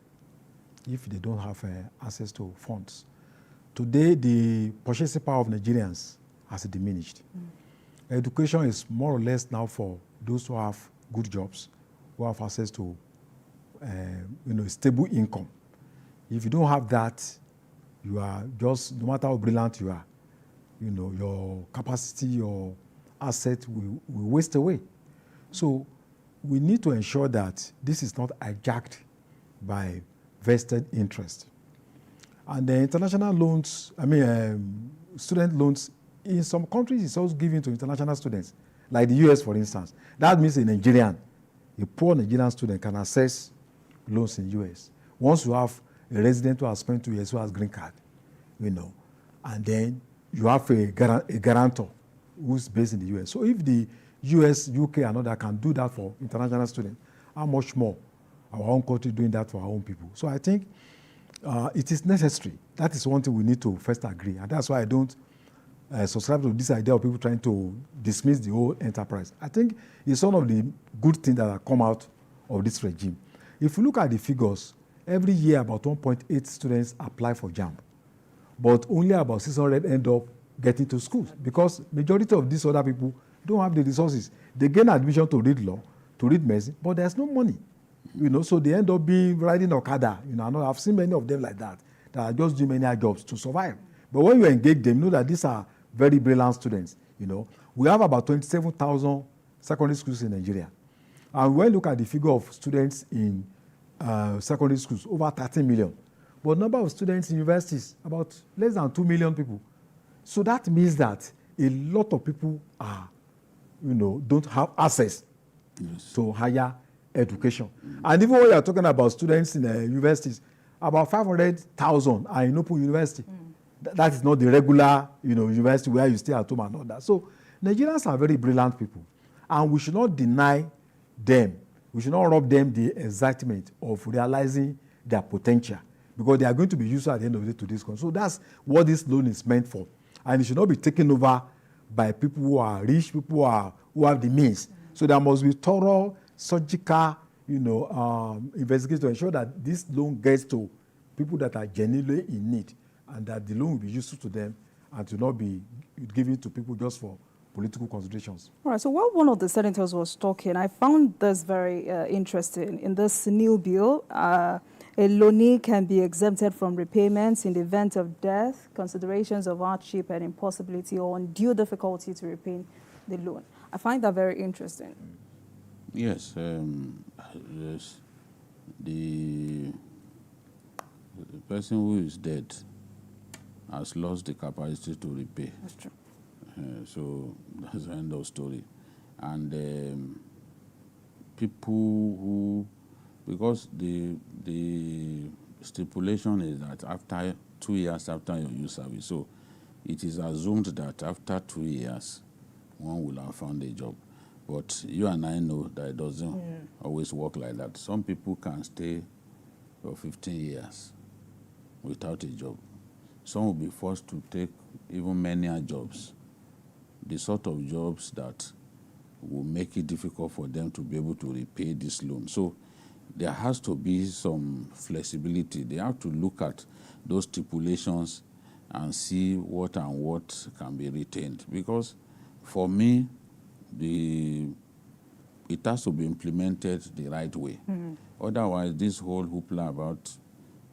if they don't have access to funds. Today, the purchasing power of Nigerians has diminished. Education is more or less now for those who have good jobs, who have access to stable income. If you don't have that, you are just, no matter how brilliant you are, your capacity, your asset will waste away. So we need to ensure that this is not hijacked by vested interest. And the international loans, student loans, in some countries it's also given to international students, like the US, for instance. That means a poor Nigerian student can access loans in US. Once you have a resident who has spent 2 years, who has green card, and then you have a guarantor who's based in the US. So if the US, UK, and other can do that for international students, how much more our own country doing that for our own people? So I think it is necessary. That is one thing we need to first agree, and that's why I don't subscribe to this idea of people trying to dismiss the whole enterprise. I think it's one of the good things that have come out of this regime. If you look at the figures, every year about 1.8 students apply for JAMB, but only about 600 end up getting to schools because majority of these other people don't have the resources. They gain admission to read law, to read medicine, but there's no money. So they end up riding Okada. I've seen many of them like that are just doing many jobs to survive. But when you engage them, know that these are very brilliant students. We have about 27,000 secondary schools in Nigeria. And when you look at the figure of students in secondary schools, over 13 million. But number of students in universities, about less than 2 million people. So that means that a lot of people are, don't have access to higher education. And even when you're talking about students in universities, about 500,000 are in open university. That is not the regular, university where you stay at home and all that. So Nigerians are very brilliant people, and we should not deny them. We should not rob them the excitement of realizing their potential, because they are going to be useful at the end of the day to this country. So that's what this loan is meant for, and it should not be taken over by people who are rich, people who have the means. So there must be thorough, surgical, investigation to ensure that this loan gets to people that are genuinely in need, and that the loan will be useful to them and to not be given to people just for political considerations. All right, so while one of the senators was talking, I found this very interesting. In this new bill, a loanee can be exempted from repayments in the event of death, considerations of hardship and impossibility or undue difficulty to repay the loan. I find that very interesting. Yes, the person who is dead has lost the capacity to repay. That's true. So that's the end of story. And people who, because the stipulation is that after 2 years after your youth service, so it is assumed that after 2 years, one will have found a job. But you and I know that it doesn't always work like that. Some people can stay for 15 years without a job. Some will be forced to take even many jobs, the sort of jobs that will make it difficult for them to be able to repay this loan. So there has to be some flexibility. They have to look at those stipulations and see what and what can be retained. Because for me, it has to be implemented the right way. Otherwise, this whole hoopla about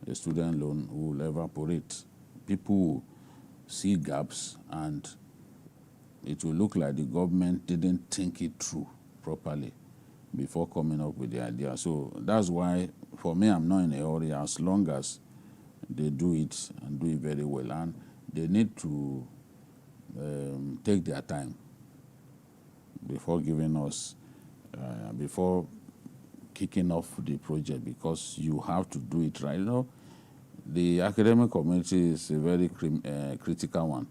a student loan will evaporate. People will see gaps and it will look like the government didn't think it through properly before coming up with the idea. So that's why, for me, I'm not in a hurry as long as they do it and do it very well. And they need to take their time before giving us, before kicking off the project, because you have to do it right. You know, the academic community is a very critical one.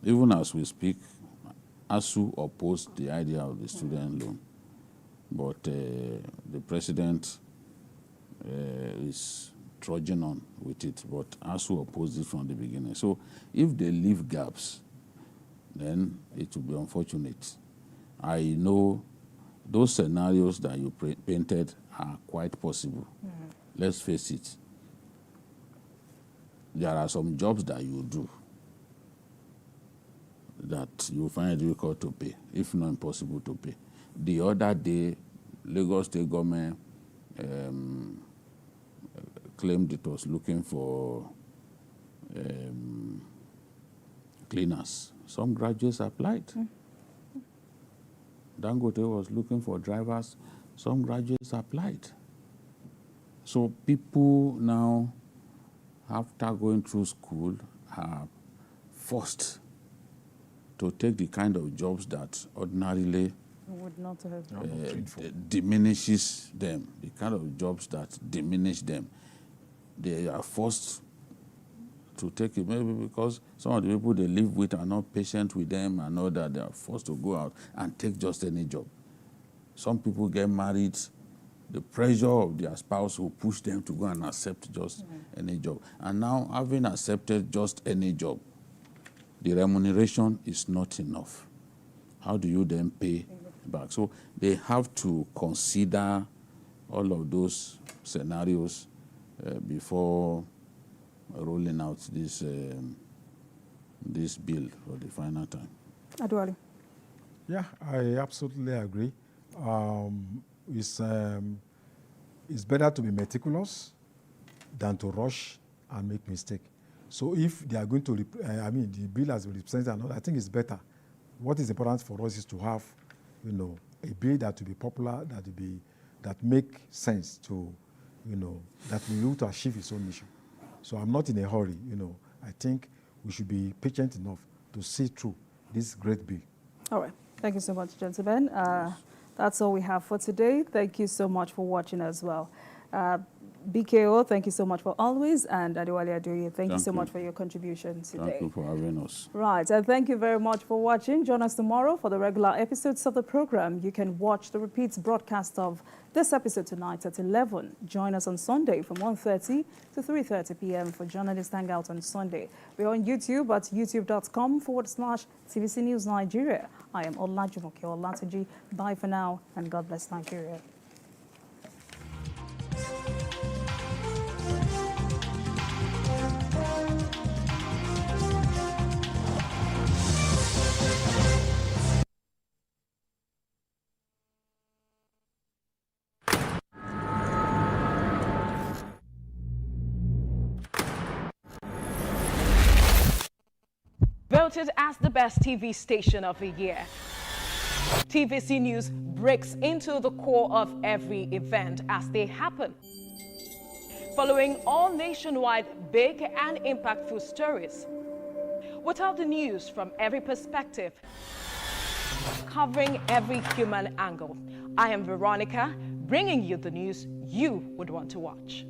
Even as we speak, ASU opposed the idea of the student loan, but the president is trudging on with it, but ASU opposed it from the beginning. So if they leave gaps, then it will be unfortunate. I know those scenarios that you painted are quite possible. Let's face it. There are some jobs that you do that you find it difficult to pay, if not impossible to pay. The other day, Lagos State government claimed it was looking for cleaners. Some graduates applied. Dangote was looking for drivers. Some graduates applied. So people now, after going through school, are forced to take the kind of jobs that ordinarily would not have diminishes them, the kind of jobs that diminish them. They are forced to take it, maybe because some of the people they live with are not patient with them and all that. They are forced to go out and take just any job. Some people get married, the pressure of their spouse will push them to go and accept just any job. And now, having accepted just any job, the remuneration is not enough. How do you then pay back? So they have to consider all of those scenarios before rolling out this this bill for the final time. Adwale. Yeah, I absolutely agree. It's better to be meticulous than to rush and make mistake. So if they are going to, the bill has been represented, I think it's better. What is important for us is to have, a bill that will be popular, that make sense to, that will be able to achieve its own mission. So I'm not in a hurry, I think we should be patient enough to see through this great bill. All right. Thank you so much, gentlemen. That's all we have for today. Thank you so much for watching as well. BKO, thank you so much for always, and Adewale Adoye, thank you so much for your contribution today. Thank you for having us. Right, and thank you very much for watching. Join us tomorrow for the regular episodes of the program. You can watch the repeats broadcast of this episode tonight at 11. Join us on Sunday from 1:30 to 3:30 p.m. for Journalist Hangout on Sunday. We're on YouTube at youtube.com/TVC News Nigeria. I am Olajumoke Olatunji. Bye for now, and God bless Nigeria. Voted as the best TV station of the year. TVC News breaks into the core of every event as they happen. Following all nationwide big and impactful stories. Without the news from every perspective. Covering every human angle. I am Veronica, bringing you the news you would want to watch.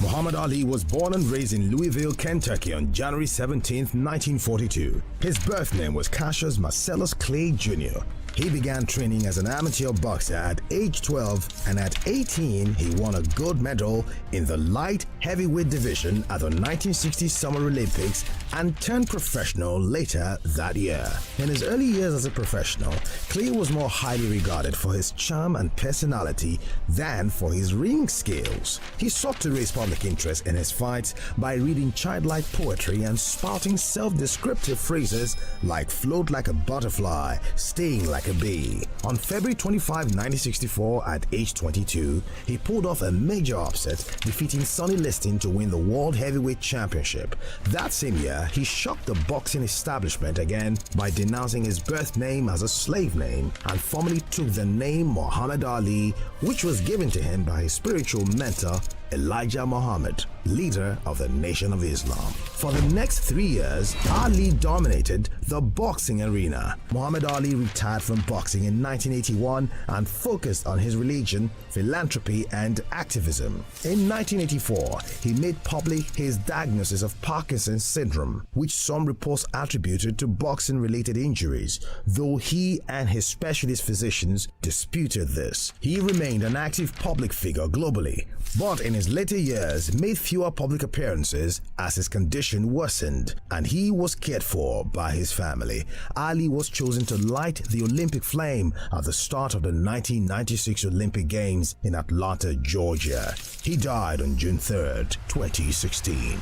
Muhammad Ali was born and raised in Louisville, Kentucky on January 17, 1942. His birth name was Cassius Marcellus Clay Jr. He began training as an amateur boxer at age 12, and at 18 he won a gold medal in the light heavyweight division at the 1960 Summer Olympics and turned professional later that year. In his early years as a professional, Clay was more highly regarded for his charm and personality than for his ring skills. He sought to raise public interest in his fights by reading childlike poetry and spouting self-descriptive phrases like float like a butterfly, sting like a bee. On February 25, 1964, at age 22, he pulled off a major upset, defeating Sonny Liston to win the World Heavyweight Championship. That same year, he shocked the boxing establishment again by denouncing his birth name as a slave name and formally took the name Muhammad Ali, which was given to him by his spiritual mentor, Elijah Muhammad, leader of the Nation of Islam. For the next 3 years, Ali dominated the boxing arena. Muhammad Ali retired from boxing in 1981 and focused on his religion, philanthropy, and activism. In 1984, he made public his diagnosis of Parkinson's syndrome, which some reports attributed to boxing-related injuries, though he and his specialist physicians disputed this. He remained an active public figure globally, but in his later years made fewer public appearances as his condition worsened and he was cared for by his family. Ali was chosen to light the Olympic flame at the start of the 1996 Olympic Games in Atlanta, Georgia. He died on June 3rd, 2016.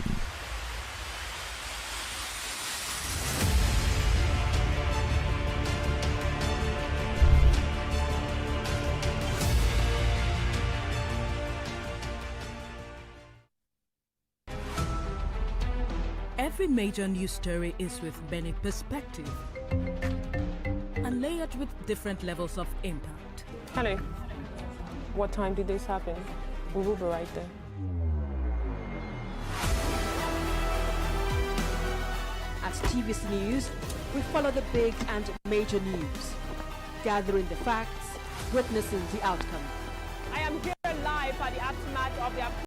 Every major news story is with many perspectives and layered with different levels of impact. Hello. What time did this happen? We will be right there. At TVC News, we follow the big and major news, gathering the facts, witnessing the outcome. I am here live at the aftermath of the